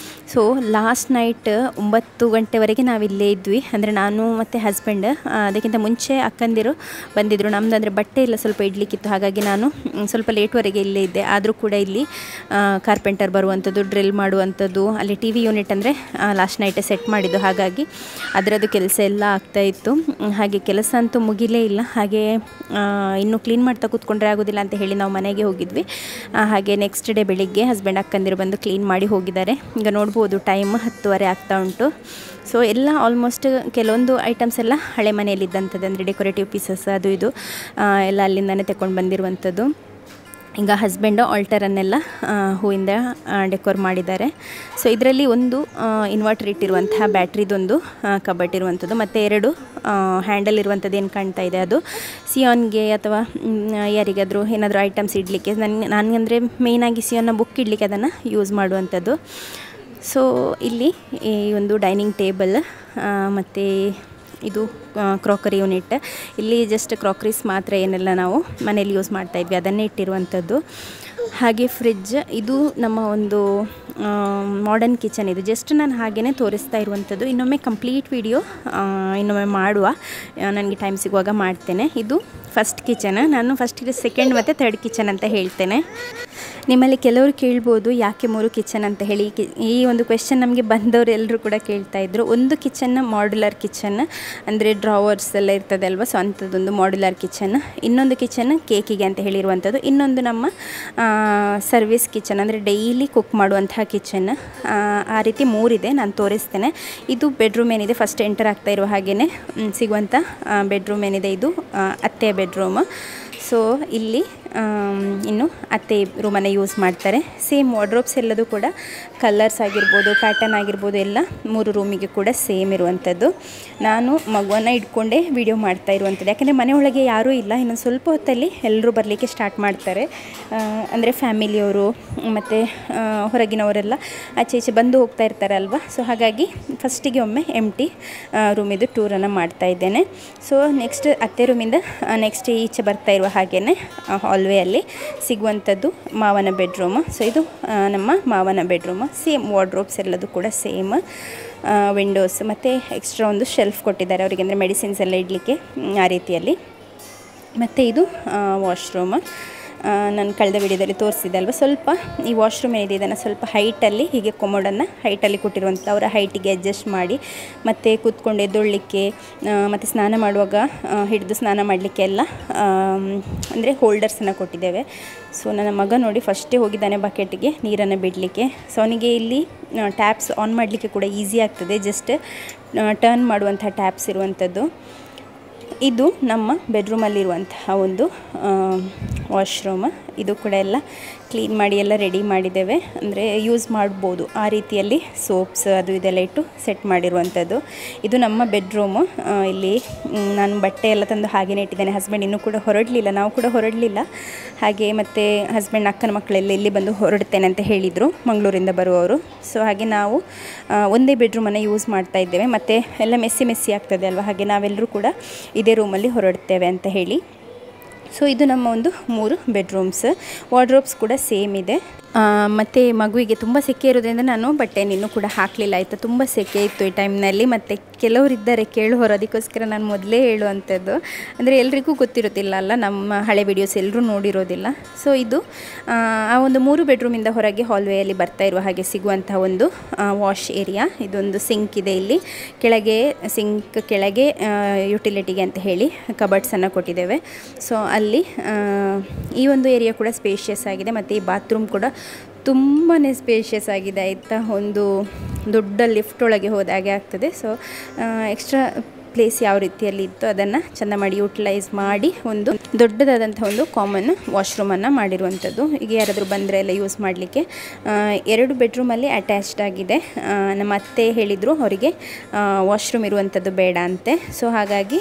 ಸೊ ಲಾಸ್ಟ್ ನೈಟ್ 9 ಗಂಟೆವರೆಗೆ ನಾವಿಲ್ಲೇ ಇದ್ವಿ, ಅಂದರೆ ನಾನು ಮತ್ತು ಹಸ್ಬೆಂಡ್. ಅದಕ್ಕಿಂತ ಮುಂಚೆ ಅಕ್ಕಂದಿರು ಬಂದಿದ್ದರು. ನಮ್ಮದು ಅಂದರೆ ಬಟ್ಟೆ ಎಲ್ಲ ಸ್ವಲ್ಪ ಇಡಲಿಕ್ಕಿತ್ತು, ಹಾಗಾಗಿ ನಾನು ಸ್ವಲ್ಪ ಲೇಟ್ವರೆಗೆ ಇಲ್ಲೇ ಇದ್ದೆ. ಆದರೂ ಕೂಡ ಇಲ್ಲಿ ಕಾರ್ಪೆಂಟರ್ ಬರುವಂಥದ್ದು, ಡ್ರಿಲ್ ಮಾಡುವಂಥದ್ದು, ಅಲ್ಲಿ ಟಿ ವಿ ಯೂನಿಟ್ ಅಂದರೆ ಲಾಸ್ಟ್ ನೈಟೇ ಸೆಟ್ ಮಾಡಿದ್ದು, ಹಾಗಾಗಿ ಅದರದ್ದು ಕೆಲಸ ಎಲ್ಲ ಆಗ್ತಾಯಿತ್ತು. ಹಾಗೆ ಕೆಲಸ ಅಂತೂ ಮುಗಿಲೇ ಇಲ್ಲ. ಹಾಗೆ ಇನ್ನೂ ಕ್ಲೀನ್ ಮಾಡ್ತಾ ಕೂತ್ಕೊಂಡ್ರೆ ಆಗೋದಿಲ್ಲ ಅಂತ ಹೇಳಿ ನಾವು ಮನೆಗೆ ಹೋಗಿದ್ವಿ. ಹಾಗೆ ನೆಕ್ಸ್ಟ್ ಡೇ ಬೆಳಿಗ್ಗೆ ಹಸ್ಬೆಂಡ್ ಅಕ್ಕಂದಿರು ಬಂದು ಕ್ಲೀನ್ ಮಾಡಿ ಹೋಗಿದ್ದಾರೆ. ಈಗ ನೋಡ್ಬೋದು ಟೈಮ್ 10:30 ಆಗ್ತಾ ಉಂಟು. ಸೊ ಎಲ್ಲ ಆಲ್ಮೋಸ್ಟ್ ಕೆಲವೊಂದು ಐಟಮ್ಸ್ ಎಲ್ಲ ಹಳೆ ಮನೆಯಲ್ಲಿದ್ದಂಥದ್ದು, ಅಂದರೆ ಡೆಕೋರೇಟಿವ್ ಪೀಸಸ್ ಅದು ಇದು ಎಲ್ಲ ಅಲ್ಲಿಂದನೇ ತಗೊಂಡು ಬಂದಿರುವಂಥದ್ದು. ಈಗ ಹಸ್ಬೆಂಡು ಆಲ್ಟರನ್ನೆಲ್ಲ ಹೂವಿಂದ ಡೆಕೋರ್ ಮಾಡಿದ್ದಾರೆ. ಸೊ ಇದರಲ್ಲಿ ಒಂದು ಇನ್ವರ್ಟರ್ ಇಟ್ಟಿರುವಂತಹ ಬ್ಯಾಟ್ರಿದೊಂದು ಕಬಟ್ ಇರುವಂಥದ್ದು, ಮತ್ತು 2 ಹ್ಯಾಂಡಲ್ ಇರುವಂಥದ್ದು ಏನು ಕಾಣ್ತಾ ಇದೆ ಅದು ಸಿಯಾನ್ಗೆ ಅಥವಾ ಯಾರಿಗಾದರೂ ಏನಾದರೂ ಐಟಮ್ಸ್ ಇಡಲಿಕ್ಕೆ, ನನಗಂದರೆ ಮೇಯ್ನಾಗಿ ಸಿಯಾನ್ನ ಬುಕ್ ಇಡಲಿಕ್ಕೆ ಅದನ್ನು ಯೂಸ್ ಮಾಡುವಂಥದ್ದು. ಸೊ ಇಲ್ಲಿ ಈ ಒಂದು ಡೈನಿಂಗ್ ಟೇಬಲ್ ಮತ್ತು ಇದು ಕ್ರಾಕರಿ ಯೂನಿಟ್. ಇಲ್ಲಿ ಜಸ್ಟ್ ಕ್ರಾಕರೀಸ್ ಮಾತ್ರ ಏನೆಲ್ಲ ನಾವು ಮನೇಲಿ ಯೂಸ್ ಮಾಡ್ತಾಯಿದ್ವಿ ಅದನ್ನೇ ಇಟ್ಟಿರುವಂಥದ್ದು. ಹಾಗೆ ಫ್ರಿಡ್ಜ್, ಇದು ನಮ್ಮ ಒಂದು ಮಾಡರ್ನ್ ಕಿಚನ್. ಇದು ಜಸ್ಟ್ ನಾನು ಹಾಗೇ ತೋರಿಸ್ತಾ ಇರುವಂಥದ್ದು. ಇನ್ನೊಮ್ಮೆ ಕಂಪ್ಲೀಟ್ ವಿಡಿಯೋ ಇನ್ನೊಮ್ಮೆ ಮಾಡುವ, ನನಗೆ ಟೈಮ್ ಸಿಗುವಾಗ ಮಾಡ್ತೇನೆ. ಇದು ಫಸ್ಟ್ ಕಿಚನ್. ನಾನು ಫಸ್ಟ್, ಸೆಕೆಂಡ್ ಮತ್ತು ಥರ್ಡ್ ಕಿಚನ್ ಅಂತ ಹೇಳ್ತೇನೆ. ನಿಮ್ಮಲ್ಲಿ ಕೆಲವರು ಕೇಳ್ಬೋದು ಯಾಕೆ 3 ಕಿಚನ್ ಅಂತ ಹೇಳಿ. ಈ ಒಂದು ಕ್ವೆಶ್ಚನ್ ನಮಗೆ ಬಂದವರು ಎಲ್ಲರೂ ಕೂಡ ಕೇಳ್ತಾಯಿದ್ರು. ಒಂದು ಕಿಚನ್ನ ಮಾಡ್ಯುಲರ್ ಕಿಚನ್, ಅಂದರೆ ಡ್ರಾವರ್ಸ್ ಎಲ್ಲ ಇರ್ತದೆ ಅಲ್ವಾ, ಸೊ ಅಂಥದ್ದೊಂದು ಮಾಡ್ಯುಲರ್ ಕಿಚನ್. ಇನ್ನೊಂದು ಕಿಚನ್ ಕೇಕಿಗೆ ಅಂತ ಹೇಳಿರುವಂಥದ್ದು. ಇನ್ನೊಂದು ನಮ್ಮ ಸರ್ವಿಸ್ ಕಿಚನ್, ಅಂದರೆ ಡೈಲಿ ಕುಕ್ ಮಾಡುವಂತಹ ಕಿಚನ್. ಆ ರೀತಿ 3 ಇದೆ, ನಾನು ತೋರಿಸ್ತೇನೆ. ಇದು ಬೆಡ್ರೂಮ್ ಏನಿದೆ, ಫಸ್ಟ್ ಎಂಟರ್ ಆಗ್ತಾ ಇರುವ ಹಾಗೆಯೇ ಸಿಗುವಂಥ ಬೆಡ್ರೂಮ್ ಏನಿದೆ, ಇದು ಅತ್ತೆಯ ಬೆಡ್ರೂಮ್. ಸೊ ಇಲ್ಲಿ ಇನ್ನು ಅತ್ತೆ ರೂಮನ್ನು ಯೂಸ್ ಮಾಡ್ತಾರೆ. ಸೇಮ್ ವಾರ್ಡ್ರೋಬ್ಸ್ ಎಲ್ಲದೂ ಕೂಡ ಕಲರ್ಸ್ ಆಗಿರ್ಬೋದು, ಪ್ಯಾಟರ್ನ್ ಆಗಿರ್ಬೋದು, ಎಲ್ಲ 3 ರೂಮಿಗೆ ಕೂಡ ಸೇಮ್ ಇರುವಂಥದ್ದು. ನಾನು ಮಗುವನ್ನು ಇಟ್ಕೊಂಡೇ ವಿಡಿಯೋ ಮಾಡ್ತಾ ಇರುವಂಥದ್ದು, ಯಾಕೆಂದರೆ ಮನೆಯೊಳಗೆ ಯಾರೂ ಇಲ್ಲ. ಇನ್ನೊಂದು ಸ್ವಲ್ಪ ಹೊತ್ತಲ್ಲಿ ಎಲ್ಲರೂ ಬರಲಿಕ್ಕೆ ಸ್ಟಾರ್ಟ್ ಮಾಡ್ತಾರೆ, ಅಂದರೆ ಫ್ಯಾಮಿಲಿಯವರು ಮತ್ತು ಹೊರಗಿನವರೆಲ್ಲ ಆಚೆ ಈಚೆ ಬಂದು ಹೋಗ್ತಾ ಇರ್ತಾರೆ ಅಲ್ವಾ. ಸೊ ಹಾಗಾಗಿ ಫಸ್ಟಿಗೆ ಒಮ್ಮೆ ಎಂಟಿ ರೂಮಿದು ಟೂರನ್ನು ಮಾಡ್ತಾ ಇದ್ದೇನೆ. ಸೊ ನೆಕ್ಸ್ಟ್ ಅತ್ತೆ ರೂಮಿಂದ ನೆಕ್ಸ್ಟ್ ಈಚೆ ಬರ್ತಾ ಇರುವ ಹಾಗೆಯೇ ಹಾಲ್ವೇಯಲ್ಲಿ ಸಿಗುವಂಥದ್ದು ಮಾವನ ಬೆಡ್ರೂಮ್. ಸೊ ಇದು ನಮ್ಮ ಮಾವನ ಬೆಡ್ರೂಮ್. ಸೇಮ್ ವಾರ್ಡ್ರೋಬ್ಸ್ ಎಲ್ಲದು ಕೂಡ ಸೇಮ್, ವಿಂಡೋಸ್ ಮತ್ತು ಎಕ್ಸ್ಟ್ರಾ ಒಂದು ಶೆಲ್ಫ್ ಕೊಟ್ಟಿದ್ದಾರೆ ಅವರಿಗೆ, ಅಂದರೆ ಮೆಡಿಸಿನ್ಸ್ ಎಲ್ಲ ಇಡಲಿಕ್ಕೆ ಆ ರೀತಿಯಲ್ಲಿ. ಮತ್ತು ಇದು ವಾಶ್ರೂಮ್. ನಾನು ಕಳೆದ ವಿಡಿಯೋದಲ್ಲಿ ತೋರಿಸಿದೆ ಅಲ್ವ. ಸ್ವಲ್ಪ ಈ ವಾಶ್ರೂಮ್ ಏನಿದೆ ಇದನ್ನು ಸ್ವಲ್ಪ ಹೈಟಲ್ಲಿ, ಹೀಗೆ ಕೊಮೋಡನ್ನು ಹೈಟಲ್ಲಿ ಕೊಟ್ಟಿರುವಂಥ, ಅವರ ಹೈಟಿಗೆ ಅಡ್ಜಸ್ಟ್ ಮಾಡಿ, ಮತ್ತು ಕೂತ್ಕೊಂಡು ಎದ್ದೊಳ್ಳಿಕ್ಕೆ ಮತ್ತು ಸ್ನಾನ ಮಾಡುವಾಗ ಹಿಡಿದು ಸ್ನಾನ ಮಾಡಲಿಕ್ಕೆ ಎಲ್ಲ ಅಂದರೆ ಹೋಲ್ಡರ್ಸನ್ನು ಕೊಟ್ಟಿದ್ದೇವೆ. ಸೊ ನನ್ನ ಮಗ ನೋಡಿ ಫಸ್ಟೇ ಹೋಗಿದ್ದಾನೆ ಬಕೆಟ್ಗೆ ನೀರನ್ನು ಬಿಡಲಿಕ್ಕೆ. ಸೊ ಅವನಿಗೆ ಇಲ್ಲಿ ಟ್ಯಾಪ್ಸ್ ಆನ್ ಮಾಡಲಿಕ್ಕೆ ಕೂಡ ಈಸಿ ಆಗ್ತದೆ, ಜಸ್ಟ್ ಟರ್ನ್ ಮಾಡುವಂಥ ಟ್ಯಾಪ್ಸ್ ಇರುವಂಥದ್ದು. ಇದು ನಮ್ಮ ಬೆಡ್ರೂಮಲ್ಲಿರುವಂತಹ ಒಂದು ವಾಶ್ರೂಮ್. ಇದು ಕೂಡ ಎಲ್ಲ ಕ್ಲೀನ್ ಮಾಡಿ ಎಲ್ಲ ರೆಡಿ ಮಾಡಿದ್ದೇವೆ, ಅಂದರೆ ಯೂಸ್ ಮಾಡ್ಬೋದು ಆ ರೀತಿಯಲ್ಲಿ ಸೋಪ್ಸ್ ಅದು ಇದೆಲ್ಲ ಇಟ್ಟು ಸೆಟ್ ಮಾಡಿರುವಂಥದ್ದು. ಇದು ನಮ್ಮ ಬೆಡ್ರೂಮು. ಇಲ್ಲಿ ನಾನು ಬಟ್ಟೆ ಎಲ್ಲ ತಂದು ಹಾಗೆಯೇ ಇಟ್ಟಿದ್ದೇನೆ. ಹಸ್ಬೆಂಡ್ ಇನ್ನೂ ಕೂಡ ಹೊರಡಲಿಲ್ಲ, ನಾವು ಕೂಡ ಹೊರಡಲಿಲ್ಲ. ಹಾಗೆ ಮತ್ತು ಹಸ್ಬೆಂಡ್ ಅಕ್ಕನ ಮಕ್ಕಳೆಲ್ಲ ಇಲ್ಲಿ ಬಂದು ಹೊರಡ್ತೇನೆ ಅಂತ ಹೇಳಿದರು, ಮಂಗಳೂರಿಂದ ಬರುವವರು. ಸೊ ಹಾಗೆ ನಾವು ಒಂದೇ ಬೆಡ್ರೂಮನ್ನು ಯೂಸ್ ಮಾಡ್ತಾ ಇದ್ದೇವೆ. ಮತ್ತು ಎಲ್ಲ ಮೆಸ್ಸಿ ಆಗ್ತದೆ ಅಲ್ವ, ಹಾಗೆ ನಾವೆಲ್ಲರೂ ಕೂಡ ಇದೇ ರೂಮಲ್ಲಿ ಹೊರಡ್ತೇವೆ ಅಂತ ಹೇಳಿ. ಸೊ ಇದು ನಮ್ಮ ಒಂದು 3 ಬೆಡ್ರೂಮ್ಸ್. ವಾರ್ಡ್ರೋಬ್ಸ್ ಕೂಡ ಸೇಮ್ ಇದೆ. ಮತ್ತು ಮಗುವಿಗೆ ತುಂಬ ಸೆಕೆ ಇರೋದ್ರಿಂದ ನಾನು ಬಟ್ಟೆಯನ್ನು ಇನ್ನೂ ಕೂಡ ಹಾಕಲಿಲ್ಲ ಆಯಿತಾ. ತುಂಬ ಸೆಕೆ ಇತ್ತು ಈ ಟೈಮ್ನಲ್ಲಿ. ಮತ್ತು ಕೆಲವರಿದ್ದಾರೆ ಕೇಳುವವರು, ಅದಕ್ಕೋಸ್ಕರ ನಾನು ಮೊದಲೇ ಹೇಳುವಂಥದ್ದು. ಅಂದರೆ ಎಲ್ರಿಗೂ ಗೊತ್ತಿರೋದಿಲ್ಲ ಅಲ್ಲ, ನಮ್ಮ ಹಳೆ ವಿಡಿಯೋಸ್ ಎಲ್ಲರೂ ನೋಡಿರೋದಿಲ್ಲ. ಸೊ ಇದು ಆ ಒಂದು 3 ಬೆಡ್ರೂಮಿಂದ ಹೊರಗೆ ಹಾಲ್ವೇಯಲ್ಲಿ ಬರ್ತಾ ಇರುವ ಹಾಗೆ ಸಿಗುವಂತಹ ಒಂದು ವಾಶ್ ಏರಿಯಾ. ಇದೊಂದು ಸಿಂಕ್ ಇದೆ ಇಲ್ಲಿ ಕೆಳಗೆ, ಸಿಂಕ್ ಕೆಳಗೆ ಯುಟಿಲಿಟಿಗೆ ಅಂತ ಹೇಳಿ ಕಬರ್ಡ್ಸನ್ನು ಕೊಟ್ಟಿದ್ದೇವೆ. ಸೊ ಅಲ್ಲಿ ಈ ಒಂದು ಏರಿಯಾ ಕೂಡ ಸ್ಪೇಷಿಯಸ್ ಆಗಿದೆ. ಮತ್ತು ಈ ಬಾತ್ರೂಮ್ ಕೂಡ ತುಂಬಾ ಸ್ಪೇಷಿಯಸ್ ಆಗಿದೆ ಆಯಿತಾ. ಒಂದು ದೊಡ್ಡ ಲಿಫ್ಟ್ ಒಳಗೆ ಹೋದಾಗೆ ಆಗ್ತದೆ. ಸೊ ಎಕ್ಸ್ಟ್ರಾ ಪ್ಲೇಸ್ ಯಾವ ರೀತಿಯಲ್ಲಿ ಇತ್ತು ಅದನ್ನು ಚೆಂದ ಮಾಡಿ ಯೂಟಿಲೈಸ್ ಮಾಡಿ ಒಂದು ದೊಡ್ಡದಾದಂಥ ಒಂದು ಕಾಮನ್ ವಾಶ್ರೂಮನ್ನು ಮಾಡಿರುವಂಥದ್ದು. ಈಗ ಯಾರಾದರೂ ಬಂದರೆ ಎಲ್ಲ ಯೂಸ್ ಮಾಡಲಿಕ್ಕೆ. 2 ಬೆಡ್ರೂಮಲ್ಲಿ ಅಟ್ಯಾಚ್ಡ್ ಆಗಿದೆ. ನಮ್ಮ ಅತ್ತೆ ಹೇಳಿದರು ಅವರಿಗೆ ವಾಶ್ರೂಮ್ ಇರುವಂಥದ್ದು ಬೇಡ ಅಂತೆ. ಸೊ ಹಾಗಾಗಿ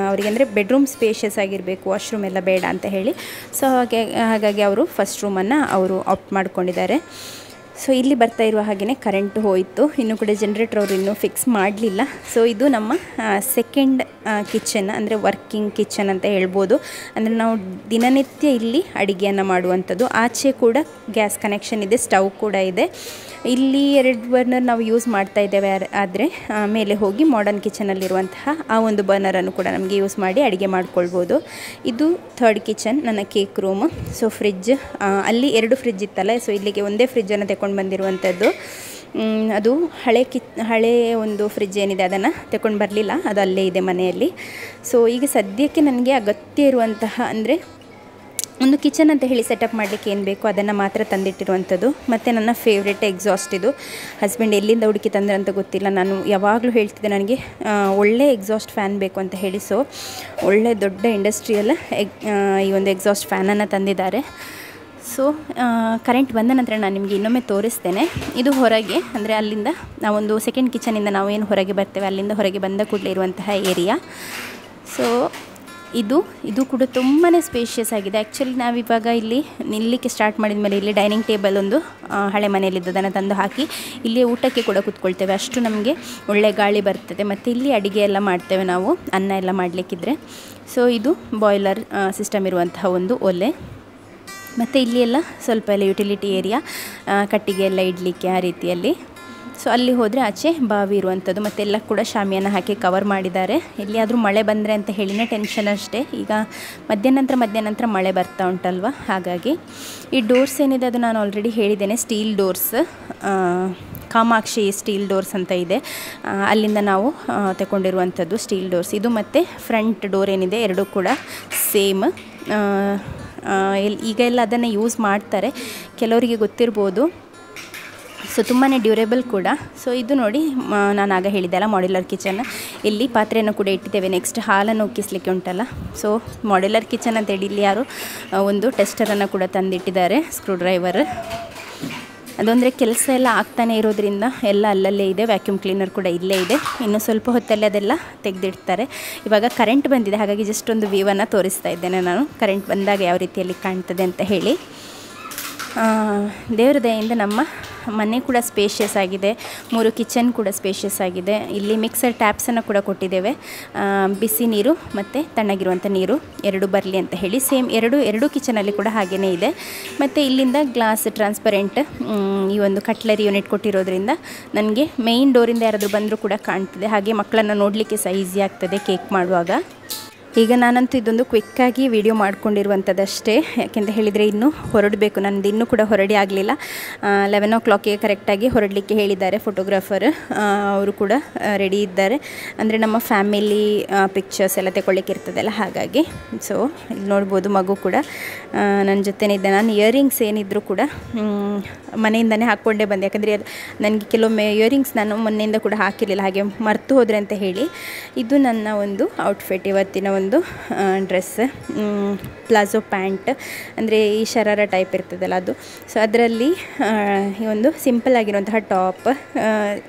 ಅವರಿಗೆ ಅಂದರೆ ಬೆಡ್ರೂಮ್ ಸ್ಪೇಷಿಯಸ್ ಆಗಿರಬೇಕು, ವಾಶ್ರೂಮ್ ಎಲ್ಲ ಬೇಡ ಅಂತ ಹೇಳಿ. ಸೊ ಹಾಗಾಗಿ ಅವರು ಫಸ್ಟ್ ರೂಮನ್ನು ಅವರು ಆಪ್ಟ್ ಮಾಡ್ಕೊಂಡಿದ್ದಾರೆ. ಸೊ ಇಲ್ಲಿ ಬರ್ತಾ ಇರುವ ಹಾಗೆಯೇ ಕರೆಂಟು ಹೋಯಿತು. ಇನ್ನೂ ಕೂಡ ಜನ್ರೇಟರ್ ಅವರು ಇನ್ನೂ ಫಿಕ್ಸ್ ಮಾಡಲಿಲ್ಲ. ಸೊ ಇದು ನಮ್ಮ ಸೆಕೆಂಡ್ ಕಿಚನ್, ಅಂದರೆ ವರ್ಕಿಂಗ್ ಕಿಚನ್ ಅಂತ ಹೇಳ್ಬೋದು. ಅಂದರೆ ನಾವು ದಿನನಿತ್ಯ ಇಲ್ಲಿ ಅಡುಗೆಯನ್ನು ಮಾಡುವಂಥದ್ದು. ಆಚೆ ಕೂಡ ಗ್ಯಾಸ್ ಕನೆಕ್ಷನ್ ಇದೆ, ಸ್ಟವ್ ಕೂಡ ಇದೆ. ಇಲ್ಲಿ 2 ಬರ್ನರ್ ನಾವು ಯೂಸ್ ಮಾಡ್ತಾ ಇದ್ದೇವೆ. ಆದರೆ ಮೇಲೆ ಹೋಗಿ ಮಾಡರ್ನ್ ಕಿಚನಲ್ಲಿರುವಂತಹ ಆ ಒಂದು ಬರ್ನರನ್ನು ಕೂಡ ನಮಗೆ ಯೂಸ್ ಮಾಡಿ ಅಡುಗೆ ಮಾಡ್ಕೊಳ್ಬೋದು. ಇದು 3rd ಕಿಚನ್, ನನ್ನ ಕೇಕ್ ರೂಮ್. ಸೊ ಫ್ರಿಜ್, ಅಲ್ಲಿ 2 ಫ್ರಿಜ್ ಇತ್ತಲ್ಲ, ಸೊ ಇಲ್ಲಿಗೆ ಒಂದೇ ಫ್ರಿಜ್ಜನ್ನು ತಗೊಂಡು ಬಂದಿರುವಂಥದ್ದು. ಅದು ಹಳೆ ಒಂದು ಫ್ರಿಜ್ ಏನಿದೆ ಅದನ್ನು ತಗೊಂಡು ಬರಲಿಲ್ಲ, ಅದು ಅಲ್ಲೇ ಇದೆ ಮನೆಯಲ್ಲಿ. ಸೊ ಈಗ ಸದ್ಯಕ್ಕೆ ನನಗೆ ಅಗತ್ಯ ಇರುವಂತಹ ಅಂದರೆ ಒಂದು ಕಿಚನ್ ಅಂತ ಹೇಳಿ ಸೆಟಪ್ ಮಾಡಲಿಕ್ಕೆ ಏನು ಬೇಕು ಅದನ್ನು ಮಾತ್ರ ತಂದಿಟ್ಟಿರುವಂಥದ್ದು. ಮತ್ತು ನನ್ನ ಫೇವ್ರೆಟ್ ಎಕ್ಸಾಸ್ಟ್ ಇದು. ಹಸ್ಬೆಂಡ್ ಎಲ್ಲಿಂದ ಹುಡುಕಿ ತಂದ್ರೆ ಅಂತ ಗೊತ್ತಿಲ್ಲ. ನಾನು ಯಾವಾಗಲೂ ಹೇಳ್ತಿದ್ದೆ ನನಗೆ ಒಳ್ಳೆ ಎಕ್ಸಾಸ್ಟ್ ಫ್ಯಾನ್ ಬೇಕು ಅಂತ ಹೇಳಿ. ಸೊ ಒಳ್ಳೆ ದೊಡ್ಡ ಇಂಡಸ್ಟ್ರಿಯಲ್ ಈ ಒಂದು ಎಕ್ಸಾಸ್ಟ್ ಫ್ಯಾನನ್ನು ತಂದಿದ್ದಾರೆ. ಸೊ ಕರೆಂಟ್ ಬಂದ ನಂತರ ನಾನು ನಿಮಗೆ ಇನ್ನೊಮ್ಮೆ ತೋರಿಸ್ತೇನೆ. ಇದು ಹೊರಗೆ, ಅಂದರೆ ಅಲ್ಲಿಂದ ನಾವೊಂದು ಸೆಕೆಂಡ್ ಕಿಚನಿಂದ ನಾವು ಏನು ಹೊರಗೆ ಬರ್ತೇವೆ ಅಲ್ಲಿಂದ ಹೊರಗೆ ಬಂದ ಕೂಡಲೇ ಇರುವಂತಹ ಏರಿಯಾ. ಸೊ ಇದು ಕೂಡ ತುಂಬಾ ಸ್ಪೇಷಿಯಸ್ ಆಗಿದೆ. ಆ್ಯಕ್ಚುಲಿ ನಾವಿವಾಗ ಇಲ್ಲಿ ನಿಲ್ಲಕ್ಕೆ ಸ್ಟಾರ್ಟ್ ಮಾಡಿದ ಮೇಲೆ ಇಲ್ಲಿ ಡೈನಿಂಗ್ ಟೇಬಲ್ ಒಂದು ಹಳೆ ಮನೆಯಲ್ಲಿದ್ದು ಅದನ್ನು ತಂದು ಹಾಕಿ ಇಲ್ಲಿ ಊಟಕ್ಕೆ ಕೂಡ ಕೂತ್ಕೊಳ್ತೇವೆ. ಅಷ್ಟು ನಮಗೆ ಒಳ್ಳೆ ಗಾಳಿ ಬರ್ತದೆ. ಮತ್ತು ಇಲ್ಲಿ ಅಡುಗೆ ಎಲ್ಲ ಮಾಡ್ತೇವೆ ನಾವು, ಅನ್ನ ಎಲ್ಲ ಮಾಡಲಿಕ್ಕಿದ್ರೆ. ಸೊ ಇದು ಬಾಯ್ಲರ್ ಸಿಸ್ಟಮ್ ಇರುವಂತಹ ಒಂದು ಒಲೆ. ಮತ್ತು ಇಲ್ಲಿ ಎಲ್ಲ ಸ್ವಲ್ಪ ಎಲ್ಲ ಯುಟಿಲಿಟಿ ಏರಿಯಾ, ಕಟ್ಟಿಗೆ ಎಲ್ಲ ಇಡಲಿಕ್ಕೆ ಆ ರೀತಿಯಲ್ಲಿ. ಸೊ ಅಲ್ಲಿ ಹೋದರೆ ಆಚೆ ಬಾವಿ ಇರುವಂಥದ್ದು. ಮತ್ತು ಎಲ್ಲ ಕೂಡ ಶಾಮಿಯಾನ ಹಾಕಿ ಕವರ್ ಮಾಡಿದ್ದಾರೆ. ಎಲ್ಲಿಯಾದರೂ ಮಳೆ ಬಂದರೆ ಅಂತ ಹೇಳಿನೇ ಟೆನ್ಷನ್ ಅಷ್ಟೇ. ಈಗ ಮಧ್ಯಾಹ್ನ ಮಳೆ ಬರ್ತಾ ಉಂಟಲ್ವ, ಹಾಗಾಗಿ. ಈ ಡೋರ್ಸ್ ಏನಿದೆ ಅದು ನಾನು ಆಲ್ರೆಡಿ ಹೇಳಿದ್ದೇನೆ, steel doors, Kamakshi steel doors ಅಂತ ಇದೆ, ಅಲ್ಲಿಂದ ನಾವು ತಗೊಂಡಿರುವಂಥದ್ದು ಸ್ಟೀಲ್ ಡೋರ್ಸ್ ಇದು. ಮತ್ತು ಫ್ರಂಟ್ ಡೋರ್ ಏನಿದೆ ಎರಡೂ ಕೂಡ ಸೇಮ್. ಈಗ ಎಲ್ಲ ಅದನ್ನು ಯೂಸ್ ಮಾಡ್ತಾರೆ, ಕೆಲವರಿಗೆ ಗೊತ್ತಿರ್ಬೋದು. ಸೊ ತುಂಬಾ ಡ್ಯೂರೇಬಲ್ ಕೂಡ. ಸೊ ಇದು ನೋಡಿ, ನಾನು ಆಗ ಹೇಳಿದ್ದೆ ಅಲ್ಲ ಮಾಡ್ಯುಲರ್ ಕಿಚನ್. ಇಲ್ಲಿ ಪಾತ್ರೆಯನ್ನು ಕೂಡ ಇಟ್ಟಿದ್ದೇವೆ. ನೆಕ್ಸ್ಟ್ ಹಾಲನ್ನು ಉಕ್ಕಿಸ್ಲಿಕ್ಕೆ ಉಂಟಲ್ಲ, ಸೊ ಮಾಡ್ಯುಲರ್ ಕಿಚನ್ ಅಂತೇಳಿ ಇಲ್ಲಿ ಯಾರು ಒಂದು ಟೆಸ್ಟರನ್ನು ಕೂಡ ತಂದಿಟ್ಟಿದ್ದಾರೆ, ಸ್ಕ್ರೂ ಡ್ರೈವರ್. ಅದೊಂದರೆ ಕೆಲಸ ಎಲ್ಲ ಆಗ್ತಾನೆ ಇರೋದ್ರಿಂದ ಎಲ್ಲ ಅಲ್ಲಲ್ಲೇ ಇದೆ. ವ್ಯಾಕ್ಯೂಮ್ ಕ್ಲೀನರ್ ಕೂಡ ಇಲ್ಲೇ ಇದೆ. ಇನ್ನು ಸ್ವಲ್ಪ ಹೊತ್ತಲ್ಲಿ ಅದೆಲ್ಲ ತೆಗೆದಿಡ್ತಾರೆ. ಇವಾಗ ಕರೆಂಟ್ ಬಂದಿದೆ, ಹಾಗಾಗಿ ಜಸ್ಟ್ ಒಂದು ವ್ಯೂವನ್ನು ತೋರಿಸ್ತಾ ಇದ್ದೇನೆ ನಾನು, ಕರೆಂಟ್ ಬಂದಾಗ ಯಾವ ರೀತಿಯಲ್ಲಿ ಕಾಣ್ತದೆ ಅಂತ ಹೇಳಿ. ದೇವರ ದಯೆಯಿಂದ ನಮ್ಮ ಮನೆ ಕೂಡ ಸ್ಪೇಷಿಯಸ್ ಆಗಿದೆ. 3 ಕಿಚನ್ ಕೂಡ ಸ್ಪೇಷಿಯಸ್ ಆಗಿದೆ. ಇಲ್ಲಿ ಮಿಕ್ಸರ್ ಟ್ಯಾಪ್ಸನ್ನು ಕೂಡ ಕೊಟ್ಟಿದ್ದೇವೆ, ಬಿಸಿ ನೀರು ಮತ್ತು ತಣ್ಣಗಿರುವಂಥ ನೀರು ಎರಡು ಬರಲಿ ಅಂತ ಹೇಳಿ. ಸೇಮ್ ಎರಡು ಕಿಚನಲ್ಲಿ ಕೂಡ ಹಾಗೆಯೇ ಇದೆ. ಮತ್ತು ಇಲ್ಲಿಂದ ಗ್ಲಾಸ್ ಟ್ರಾನ್ಸ್ಪರೆಂಟ್ ಈ ಒಂದು ಕಟ್ಲರಿ ಯೂನಿಟ್ ಕೊಟ್ಟಿರೋದ್ರಿಂದ ನನಗೆ ಮೇಯ್ನ್ ಡೋರಿಂದ ಯಾರಾದರೂ ಬಂದರೂ ಕೂಡ ಕಾಣ್ತದೆ. ಹಾಗೆ ಮಕ್ಕಳನ್ನು ನೋಡಲಿಕ್ಕೆ ಸಹ ಈಸಿ ಆಗ್ತದೆ ಕೇಕ್ ಮಾಡುವಾಗ. ಈಗ ನಾನಂತೂ ಇದೊಂದು ಕ್ವಿಕ್ಕಾಗಿ ವಿಡಿಯೋ ಮಾಡ್ಕೊಂಡಿರುವಂಥದ್ದಷ್ಟೇ, ಯಾಕೆಂತ ಹೇಳಿದರೆ ಇನ್ನೂ ಹೊರಡಬೇಕು. ನನ್ನದು ಇನ್ನೂ ಕೂಡ ಹೊರಡಿ ಆಗಲಿಲ್ಲ. 11 o'clockಗೆ ಕರೆಕ್ಟಾಗಿ ಹೊರಡಲಿಕ್ಕೆ ಹೇಳಿದ್ದಾರೆ ಫೋಟೋಗ್ರಾಫರ್, ಅವರು ಕೂಡ ರೆಡಿ ಇದ್ದಾರೆ. ಅಂದರೆ ನಮ್ಮ ಫ್ಯಾಮಿಲಿ ಪಿಕ್ಚರ್ಸ್ ಎಲ್ಲ ತಗೊಳ್ಳಿಕ್ಕೆ ಇರ್ತದಲ್ಲ, ಹಾಗಾಗಿ. ಸೊ ಇಲ್ಲಿ ನೋಡ್ಬೋದು ಮಗು ಕೂಡ ನನ್ನ ಜೊತೆನೇ ಇದ್ದೆ. ನಾನು ಇಯರಿಂಗ್ಸ್ ಏನಿದ್ರು ಕೂಡ ಮನೆಯಿಂದನೇ ಹಾಕ್ಕೊಂಡೇ ಬಂದೆ, ಯಾಕಂದರೆ ನನಗೆ ಕೆಲವೊಮ್ಮೆ ಇಯರಿಂಗ್ಸ್ ನಾನು ಮೊನ್ನೆಯಿಂದ ಕೂಡ ಹಾಕಿರಲಿಲ್ಲ, ಹಾಗೆ ಮರೆತು ಹೋದರೆ ಅಂತ ಹೇಳಿ. ಇದು ನನ್ನ ಒಂದು ಔಟ್ಫಿಟ್, ಇವತ್ತಿನ ಒಂದು ಡ್ರೆಸ್, ಪ್ಲಾಜೋ ಪ್ಯಾಂಟ್, ಅಂದರೆ ಈ ಶರಾರ ಟೈಪ್ ಇರ್ತದಲ್ಲ ಅದು. ಸೊ ಅದರಲ್ಲಿ ಈ ಒಂದು ಸಿಂಪಲ್ ಆಗಿರುವಂತಹ ಟಾಪ್,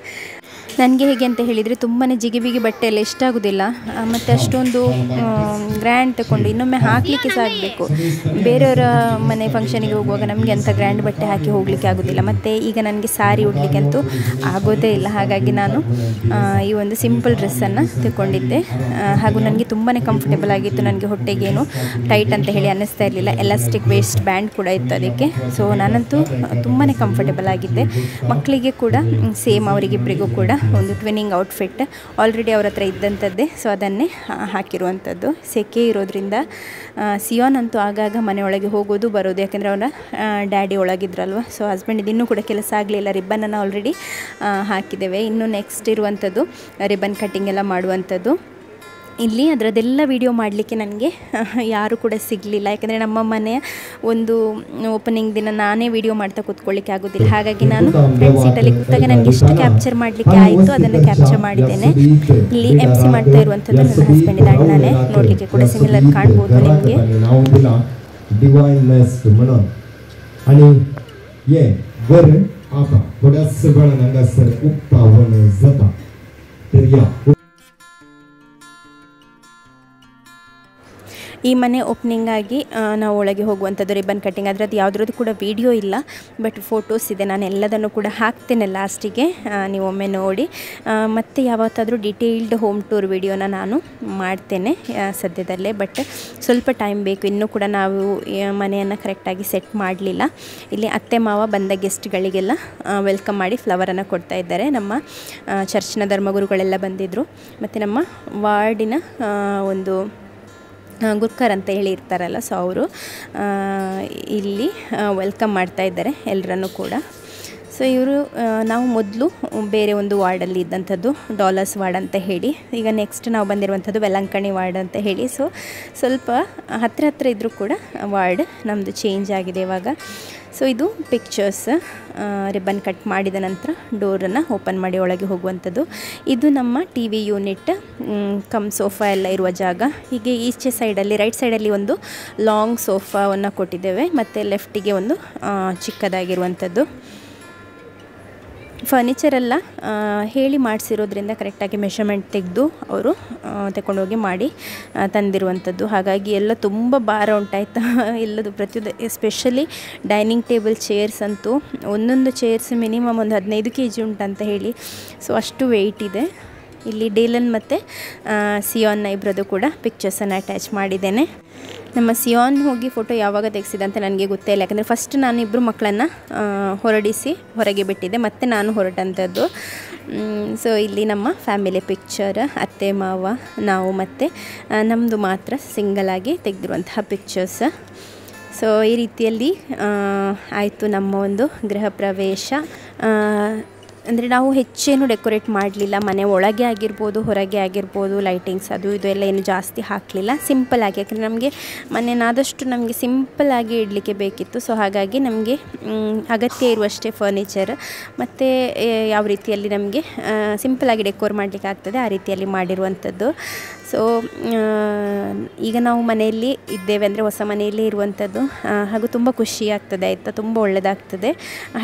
ನನಗೆ ಹೇಗೆ ಅಂತ ಹೇಳಿದರೆ ತುಂಬಾ ಜಿಗಿಬಿಗಿ ಬಟ್ಟೆ ಎಲ್ಲ ಇಷ್ಟ ಆಗೋದಿಲ್ಲ, ಮತ್ತು ಅಷ್ಟೊಂದು ಗ್ರ್ಯಾಂಡ್ ತಗೊಂಡು ಇನ್ನೊಮ್ಮೆ ಹಾಕಲಿಕ್ಕೆ ಸಹ ಆಗಬೇಕು. ಬೇರೆಯವರ ಮನೆ ಫಂಕ್ಷನಿಗೆ ಹೋಗುವಾಗ ನಮಗೆ ಅಂಥ ಗ್ರ್ಯಾಂಡ್ ಬಟ್ಟೆ ಹಾಕಿ ಹೋಗಲಿಕ್ಕೆ ಆಗೋದಿಲ್ಲ. ಮತ್ತು ಈಗ ನನಗೆ ಸಾರಿ ಉಡಲಿಕ್ಕೆ ಅಂತೂ ಆಗೋದೇ ಇಲ್ಲ. ಹಾಗಾಗಿ ನಾನು ಈ ಒಂದು ಸಿಂಪಲ್ ಡ್ರೆಸ್ಸನ್ನು ತಗೊಂಡಿದ್ದೆ. ಹಾಗೂ ನನಗೆ ತುಂಬಾ ಕಂಫರ್ಟೇಬಲ್ ಆಗಿತ್ತು. ನನಗೆ ಹೊಟ್ಟೆಗೇನು ಟೈಟ್ ಅಂತ ಹೇಳಿ ಅನ್ನಿಸ್ತಾ ಇರಲಿಲ್ಲ. ಎಲಾಸ್ಟಿಕ್ ವೇಸ್ಟ್ ಬ್ಯಾಂಡ್ ಕೂಡ ಇತ್ತು ಅದಕ್ಕೆ. ಸೊ ನಾನಂತೂ ತುಂಬಾ ಕಂಫರ್ಟೇಬಲ್ ಆಗಿದ್ದೆ. ಮಕ್ಕಳಿಗೆ ಕೂಡ ಸೇಮ್, ಅವರಿಗಿಬ್ಬರಿಗೂ ಕೂಡ ಒಂದು ಟ್ವಿನ್ನಿಂಗ್ ಔಟ್ಫಿಟ್ ಆಲ್ರೆಡಿ ಅವ್ರ ಹತ್ರ ಇದ್ದಂಥದ್ದೇ. ಸೊ ಅದನ್ನೇ ಹಾಕಿರುವಂಥದ್ದು. ಸೆಕೆ ಇರೋದ್ರಿಂದ ಸಿಯೋನ್ ಅಂತೂ ಆಗಾಗ ಮನೆಯೊಳಗೆ ಹೋಗೋದು ಬರೋದು, ಯಾಕೆಂದರೆ ಅವರ ಡ್ಯಾಡಿ ಒಳಗಿದ್ರಲ್ವ. ಸೊ ಹಸ್ಬೆಂಡ್ ಇನ್ನೂ ಕೂಡ ಕೆಲಸ ಆಗಲಿಲ್ಲ. ರಿಬ್ಬನನ್ನು ಆಲ್ರೆಡಿ ಹಾಕಿದ್ದೇವೆ. ಇನ್ನು ನೆಕ್ಸ್ಟ್ ಇರುವಂಥದ್ದು ರಿಬ್ಬನ್ ಕಟ್ಟಿಂಗ್ ಎಲ್ಲ ಮಾಡುವಂಥದ್ದು. ಇಲ್ಲಿ ಅದರದ್ದೆಲ್ಲ ವಿಡಿಯೋ ಮಾಡಲಿಕ್ಕೆ ನನಗೆ ಯಾರೂ ಕೂಡ ಸಿಗಲಿಲ್ಲ, ಯಾಕೆಂದರೆ ನಮ್ಮ ಮನೆಯ ಒಂದು ಓಪನಿಂಗ್ ದಿನ ನಾನೇ ವಿಡಿಯೋ ಮಾಡ್ತಾ ಕೂತ್ಕೊಳ್ಳಿಕ್ಕೆ ಆಗೋದಿಲ್ಲ. ಹಾಗಾಗಿ ನಾನು ಫ್ರಂಟ್ ಸೀಟಲ್ಲಿ ಕೂತಾಗ ನನಗೆ ಎಷ್ಟು ಕ್ಯಾಪ್ಚರ್ ಮಾಡಲಿಕ್ಕೆ ಆಯಿತು ಅದನ್ನು ಕ್ಯಾಪ್ಚರ್ ಮಾಡಿದ್ದೇನೆ. ಇಲ್ಲಿ MC ಮಾಡ್ತಾ ಇರುವಂಥದ್ದು ನನ್ನ ಹಸ್ಬೆಂಡಿನ ಅಣ್ಣನೇ. ನೋಡಲಿಕ್ಕೆ ಕೂಡ ಸಿಮಿಲರ್ ಕಾಣ್ಬೋದು ನಿಮಗೆ. ಈ ಮನೆ ಓಪನಿಂಗ್ ಆಗಿ ನಾವು ಒಳಗೆ ಹೋಗುವಂಥದ್ದು ರಿಬ್ಬನ್ ಕಟ್ಟಿಂಗ್. ಅದರದ್ದು ಯಾವುದ್ರದ್ದು ಕೂಡ ವಿಡಿಯೋ ಇಲ್ಲ, ಬಟ್ ಫೋಟೋಸ್ ಇದೆ. ನಾನು ಎಲ್ಲದನ್ನು ಕೂಡ ಹಾಕ್ತೇನೆ ಲಾಸ್ಟಿಗೆ, ನೀವು ಒಮ್ಮೆ ನೋಡಿ. ಮತ್ತು ಯಾವತ್ತಾದರೂ ಡಿಟೇಲ್ಡ್ ಹೋಮ್ ಟೂರ್ ವಿಡಿಯೋನ ನಾನು ಮಾಡ್ತೇನೆ ಸದ್ಯದಲ್ಲೇ. ಬಟ್ ಸ್ವಲ್ಪ ಟೈಮ್ ಬೇಕು. ಇನ್ನೂ ಕೂಡ ನಾವು ಮನೆಯನ್ನು ಕರೆಕ್ಟಾಗಿ ಸೆಟ್ ಮಾಡಲಿಲ್ಲ. ಇಲ್ಲಿ ಅತ್ತೆ ಮಾವ ಬಂದ ಗೆಸ್ಟ್ಗಳಿಗೆಲ್ಲ ವೆಲ್ಕಮ್ ಮಾಡಿ ಫ್ಲವರನ್ನು ಕೊಡ್ತಾ ಇದ್ದಾರೆ. ನಮ್ಮ ಚರ್ಚ್ನ ಧರ್ಮಗುರುಗಳೆಲ್ಲ ಬಂದಿದ್ದರು. ಮತ್ತು ನಮ್ಮ ವಾರ್ಡಿನ ಒಂದು ಗುರ್ಕರ್ ಅಂತ ಹೇಳಿ ಇರ್ತಾರಲ್ಲ, ಸೊ ಅವರು ಇಲ್ಲಿ ವೆಲ್ಕಮ್ ಮಾಡ್ತಾ ಇದ್ದಾರೆ ಎಲ್ಲರನ್ನೂ ಕೂಡ. ಸೊ ಇವರು ನಾವು ಮೊದಲು ಬೇರೆ ಒಂದು ವಾರ್ಡಲ್ಲಿ ಇದ್ದಂಥದ್ದು, ಡಾಲರ್ಸ್ ವಾರ್ಡ್ ಅಂತ ಹೇಳಿ. ಈಗ ನೆಕ್ಸ್ಟ್ ನಾವು ಬಂದಿರುವಂಥದ್ದು ವೆಲಂಕಣಿ ವಾರ್ಡ್ ಅಂತ ಹೇಳಿ. ಸೊ ಸ್ವಲ್ಪ ಹತ್ತಿರ ಇದ್ದರೂ ಕೂಡ ವಾರ್ಡ್ ನಮ್ಮದು ಚೇಂಜ್ ಆಗಿದೆ ಇವಾಗ. ಸೊ ಇದು ಪಿಕ್ಚರ್ಸ್. ರಿಬ್ಬನ್ ಕಟ್ ಮಾಡಿದ ನಂತರ ಡೋರನ್ನು ಓಪನ್ ಮಾಡಿ ಒಳಗೆ ಹೋಗುವಂಥದ್ದು. ಇದು ನಮ್ಮ TV ಯೂನಿಟ್ ಕಮ್ ಸೋಫಾ ಎಲ್ಲ ಇರುವ ಜಾಗ. ಹೀಗೆ ಈಚೆ ಸೈಡಲ್ಲಿ, ರೈಟ್ ಸೈಡಲ್ಲಿ ಒಂದು ಲಾಂಗ್ ಸೋಫಾವನ್ನು ಕೊಟ್ಟಿದ್ದೇವೆ, ಮತ್ತು ಲೆಫ್ಟಿಗೆ ಒಂದು ಚಿಕ್ಕದಾಗಿರುವಂಥದ್ದು. ಫರ್ನಿಚರೆಲ್ಲ ಹೇಳಿ ಮಾಡಿಸಿರೋದ್ರಿಂದ ಕರೆಕ್ಟಾಗಿ ಮೆಷರ್ಮೆಂಟ್ ತೆಗೆದು ಅವರು ತಗೊಂಡೋಗಿ ಮಾಡಿ ತಂದಿರುವಂಥದ್ದು. ಹಾಗಾಗಿ ಎಲ್ಲ ತುಂಬ ಭಾರ ಉಂಟಾಯ್ತು ಎಲ್ಲದು. ಪ್ರತಿಯೊಂದು ಎಸ್ಪೆಷಲಿ ಡೈನಿಂಗ್ ಟೇಬಲ್ ಚೇರ್ಸ್ ಅಂತೂ ಒಂದೊಂದು ಚೇರ್ಸ್ ಮಿನಿಮಮ್ ಒಂದು 15 kg ಉಂಟಂತ ಹೇಳಿ. ಸೊ ಅಷ್ಟು ವೆಯ್ಟ್ ಇದೆ. ಇಲ್ಲಿ ಡೇಲನ್ ಮತ್ತು ಸಿಯೋನ್ನ ಇಬ್ಬರದು ಕೂಡ ಪಿಕ್ಚರ್ಸನ್ನು ಅಟ್ಯಾಚ್ ಮಾಡಿದ್ದೇನೆ. ನಮ್ಮ ಸಿಯೋನ್ ಹೋಗಿ ಫೋಟೋ ಯಾವಾಗ ತೆಗೆಸಿದೆ ಅಂತ ನನಗೆ ಗೊತ್ತೇ ಇಲ್ಲ, ಯಾಕಂದರೆ ಫಸ್ಟ್ ನಾನು ಇಬ್ಬರು ಮಕ್ಕಳನ್ನು ಹೊರಡಿಸಿ ಹೊರಗೆ ಬಿಟ್ಟಿದ್ದೆ, ಮತ್ತು ನಾನು ಹೊರಟಂಥದ್ದು. ಸೊ ಇಲ್ಲಿ ನಮ್ಮ ಫ್ಯಾಮಿಲಿ ಪಿಕ್ಚರ್, ಅತ್ತೆ ಮಾವ, ನಾವು ಮತ್ತು ನಮ್ಮದು ಮಾತ್ರ ಸಿಂಗಲಾಗಿ ತೆಗೆದಿರುವಂತಹ ಪಿಕ್ಚರ್ಸ್. ಸೊ ಈ ರೀತಿಯಲ್ಲಿ ಆಯಿತು ನಮ್ಮ ಒಂದು ಗೃಹ ಪ್ರವೇಶ. ಅಂದರೆ ನಾವು ಹೆಚ್ಚೇನು ಡೆಕೋರೇಟ್ ಮಾಡಲಿಲ್ಲ. ಮನೆ ಒಳಗೆ ಆಗಿರ್ಬೋದು, ಹೊರಗೆ ಆಗಿರ್ಬೋದು, ಲೈಟಿಂಗ್ಸ್ ಅದು ಇದು ಎಲ್ಲ ಏನು ಜಾಸ್ತಿ ಹಾಕಲಿಲ್ಲ. ಸಿಂಪಲ್ಲಾಗಿ, ಯಾಕಂದರೆ ನಮಗೆ ಮನೆನಾದಷ್ಟು ನಮಗೆ ಸಿಂಪಲ್ಲಾಗಿ ಇಡಲಿಕ್ಕೆ ಬೇಕಿತ್ತು. ಸೊ ಹಾಗಾಗಿ ನಮಗೆ ಅಗತ್ಯ ಇರುವಷ್ಟೇ ಫರ್ನಿಚರ್, ಮತ್ತು ಯಾವ ರೀತಿಯಲ್ಲಿ ನಮಗೆ ಸಿಂಪಲ್ಲಾಗಿ ಡೆಕೋರ್ ಮಾಡಲಿಕ್ಕೆ ಆಗ್ತದೆ ಆ ರೀತಿಯಲ್ಲಿ ಮಾಡಿರುವಂಥದ್ದು. ಸೊ ಈಗ ನಾವು ಮನೆಯಲ್ಲಿ ಇದ್ದೇವೆ, ಅಂದರೆ ಹೊಸ ಮನೆಯಲ್ಲಿ ಇರುವಂಥದ್ದು. ಹಾಗೂ ತುಂಬ ಖುಷಿ ಆಗ್ತದೆ ಆಯಿತಾ, ತುಂಬ ಒಳ್ಳೆಯದಾಗ್ತದೆ.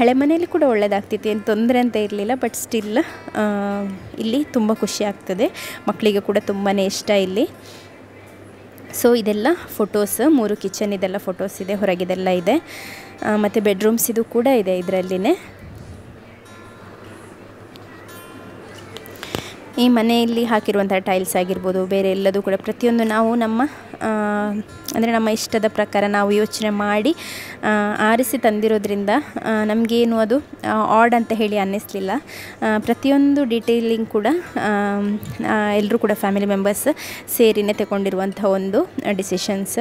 ಹಳೆ ಮನೆಯಲ್ಲಿ ಕೂಡ ಒಳ್ಳೆಯದಾಗ್ತಿತ್ತು, ಏನು ತೊಂದರೆ ಅಂತ ಇರಲಿಲ್ಲ. ಬಟ್ ಸ್ಟಿಲ್ ಇಲ್ಲಿ ತುಂಬ ಖುಷಿ ಆಗ್ತದೆ. ಮಕ್ಕಳಿಗೆ ಕೂಡ ತುಂಬಾ ಇಷ್ಟ ಇಲ್ಲಿ. ಸೊ ಇದೆಲ್ಲ ಫೋಟೋಸ್, 3 ಕಿಚನ್ ಇದೆಲ್ಲ ಫೋಟೋಸ್ ಇದೆ, ಹೊರಗಿದೆಲ್ಲ ಇದೆ. ಮತ್ತು ಬೆಡ್ರೂಮ್ಸ್ ಇದು ಕೂಡ ಇದೆ ಇದರಲ್ಲಿನೇ. ಈ ಮನೆಯಲ್ಲಿ ಹಾಕಿರುವಂಥ ಟೈಲ್ಸ್ ಆಗಿರ್ಬೋದು, ಬೇರೆ ಎಲ್ಲದೂ ಕೂಡ ಪ್ರತಿಯೊಂದು ನಾವು ಅಂದರೆ ನಮ್ಮ ಇಷ್ಟದ ಪ್ರಕಾರ ನಾವು ಯೋಚನೆ ಮಾಡಿ ಆರಿಸಿ ತಂದಿರೋದ್ರಿಂದ ನಮಗೇನು ಅದು ಆಡ್ ಅಂತ ಹೇಳಿ ಅನ್ನಿಸಲಿಲ್ಲ. ಪ್ರತಿಯೊಂದು ಡೀಟೇಲಿಂಗ್ ಕೂಡ ಎಲ್ಲರೂ ಕೂಡ ಫ್ಯಾಮಿಲಿ ಮೆಂಬರ್ಸ್ ಸೇರಿನೇ ತಗೊಂಡಿರುವಂಥ ಒಂದು ಡಿಸಿಷನ್ಸ್.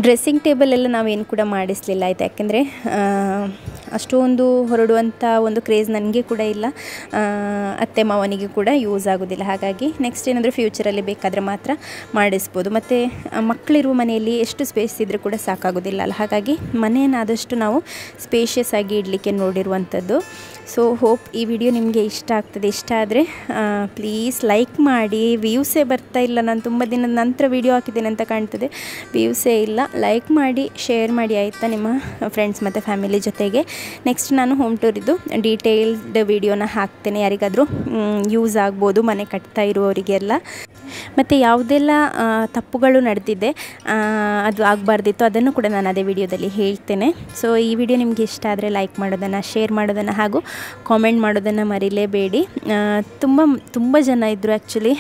ಡ್ರೆಸ್ಸಿಂಗ್ ಟೇಬಲ್ ಎಲ್ಲ ನಾವೇನು ಕೂಡ ಮಾಡಿಸಲಿಲ್ಲ ಆಯಿತು, ಯಾಕೆಂದರೆ ಅಷ್ಟೊಂದು ಹೊರಡುವಂಥ ಒಂದು ಕ್ರೇಜ್ ನನಗೆ ಕೂಡ ಇಲ್ಲ, ಅತ್ತೆ ಮಾವನಿಗೆ ಕೂಡ ಯೂಸ್ ಆಗೋದಿಲ್ಲ. ಹಾಗಾಗಿ ನೆಕ್ಸ್ಟ್ ಏನಾದರೂ ಫ್ಯೂಚರಲ್ಲಿ ಬೇಕಾದರೆ ಮಾತ್ರ ಮಾಡಿಸ್ಬೋದು. ಮತ್ತು ಮಕ್ಕಳಿರುವ ಮನೆಯಲ್ಲಿ ಎಷ್ಟು ಸ್ಪೇಸ್ ಇದ್ದರೂ ಕೂಡ ಸಾಕಾಗೋದಿಲ್ಲ ಅಲ್ಲ. ಹಾಗಾಗಿ ಮನೆಯನ್ನಾದಷ್ಟು ನಾವು ಸ್ಪೇಷಿಯಸ್ ಆಗಿ ಇಡಲಿಕ್ಕೆ ನೋಡಿರುವಂಥದ್ದು. ಸೊ ಹೋಪ್ ಈ ವಿಡಿಯೋ ನಿಮಗೆ ಇಷ್ಟ ಆಗ್ತದೆ. ಇಷ್ಟ ಆದರೆ ಪ್ಲೀಸ್ ಲೈಕ್ ಮಾಡಿ. ವ್ಯೂಸೇ ಬರ್ತಾ ಇಲ್ಲ, ನಾನು ತುಂಬ ದಿನದ ನಂತರ ವಿಡಿಯೋ ಹಾಕಿದ್ದೇನೆ ಅಂತ ಕಾಣ್ತದೆ, ವ್ಯೂಸೇ ಇಲ್ಲ. ಲೈಕ್ ಮಾಡಿ, ಶೇರ್ ಮಾಡಿ ಆಯಿತಾ ನಿಮ್ಮ ಫ್ರೆಂಡ್ಸ್ ಮತ್ತು ಫ್ಯಾಮಿಲಿ ಜೊತೆಗೆ. ನೆಕ್ಸ್ಟ್ ನಾನು ಹೋಮ್ ಟೂರಿದ್ದು ಡೀಟೇಲ್ಡ್ ವಿಡಿಯೋನ ಹಾಕ್ತೇನೆ, ಯಾರಿಗಾದರೂ ಯೂಸ್ ಆಗ್ಬೋದು ಮನೆ ಕಟ್ತಾ ಇರುವವರಿಗೆಲ್ಲ. ಮತ್ತು ಯಾವುದೆಲ್ಲ ತಪ್ಪುಗಳು ನಡೆದಿದೆ ಅದು ಆಗಬಾರ್ದಿತ್ತು ಅದನ್ನು ಕೂಡ ನಾನು ಅದೇ ವಿಡಿಯೋದಲ್ಲಿ ಹೇಳ್ತೇನೆ. ಸೊ ಈ ವಿಡಿಯೋ ನಿಮಗೆ ಇಷ್ಟ ಆದರೆ ಲೈಕ್ ಮಾಡೋದನ್ನು, ಶೇರ್ ಮಾಡೋದನ್ನು ಹಾಗೂ ಕಾಮೆಂಟ್ ಮಾಡೋದನ್ನು ಮರಿಲೇಬೇಡಿ. ತುಂಬ ಜನ ಇದ್ದರು ಆ್ಯಕ್ಚುಲಿ.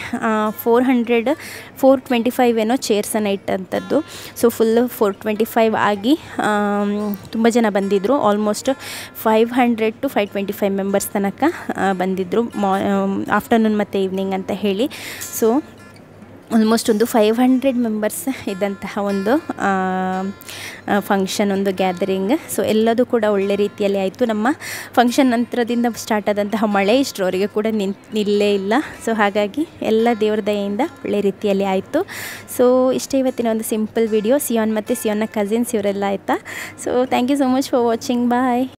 425 ಏನೋ ಚೇರ್ಸನ್ನು ಇಟ್ಟಂಥದ್ದು. ಸೊ ಫುಲ್ಲು 425 ಆಗಿ ತುಂಬ ಜನ ಬಂದಿದ್ದರು. ಆಲ್ಮೋಸ್ಟ್ 500 to 525 ಮೆಂಬರ್ಸ್ ತನಕ ಬಂದಿದ್ದರು, ಆಫ್ಟರ್ನೂನ್ ಮತ್ತು ಈವ್ನಿಂಗ್ ಅಂತ ಹೇಳಿ. ಸೊ ಆಲ್ಮೋಸ್ಟ್ ಒಂದು 500 ಮೆಂಬರ್ಸ್ ಇದ್ದಂತಹ ಒಂದು ಫಂಕ್ಷನ್, ಒಂದು ಗ್ಯಾದರಿಂಗ್. ಸೊ ಎಲ್ಲದೂ ಕೂಡ ಒಳ್ಳೆ ರೀತಿಯಲ್ಲಿ ಆಯಿತು. ನಮ್ಮ ಫಂಕ್ಷನ್ ನಂತರದಿಂದ ಸ್ಟಾರ್ಟ್ ಆದಂತಹ ಮಳೆ ಇಷ್ಟರವರೆಗೆ ಕೂಡ ನಿಲ್ಲೇ ಇಲ್ಲ. ಸೊ ಹಾಗಾಗಿ ಎಲ್ಲ ದೇವ್ರ ದಯೆಯಿಂದ ಒಳ್ಳೆ ರೀತಿಯಲ್ಲಿ ಆಯಿತು. ಸೊ ಇಷ್ಟೇ ಇವತ್ತಿನ ಒಂದು ಸಿಂಪಲ್ ವಿಡಿಯೋ. ಸಿಯಾನ್ ಮತ್ತು ಸಿಯಾನ್ನ ಕಸಿನ್ಸ್ ಇವರೆಲ್ಲ ಆಯಿತಾ. So thank you so much for watching. Bye.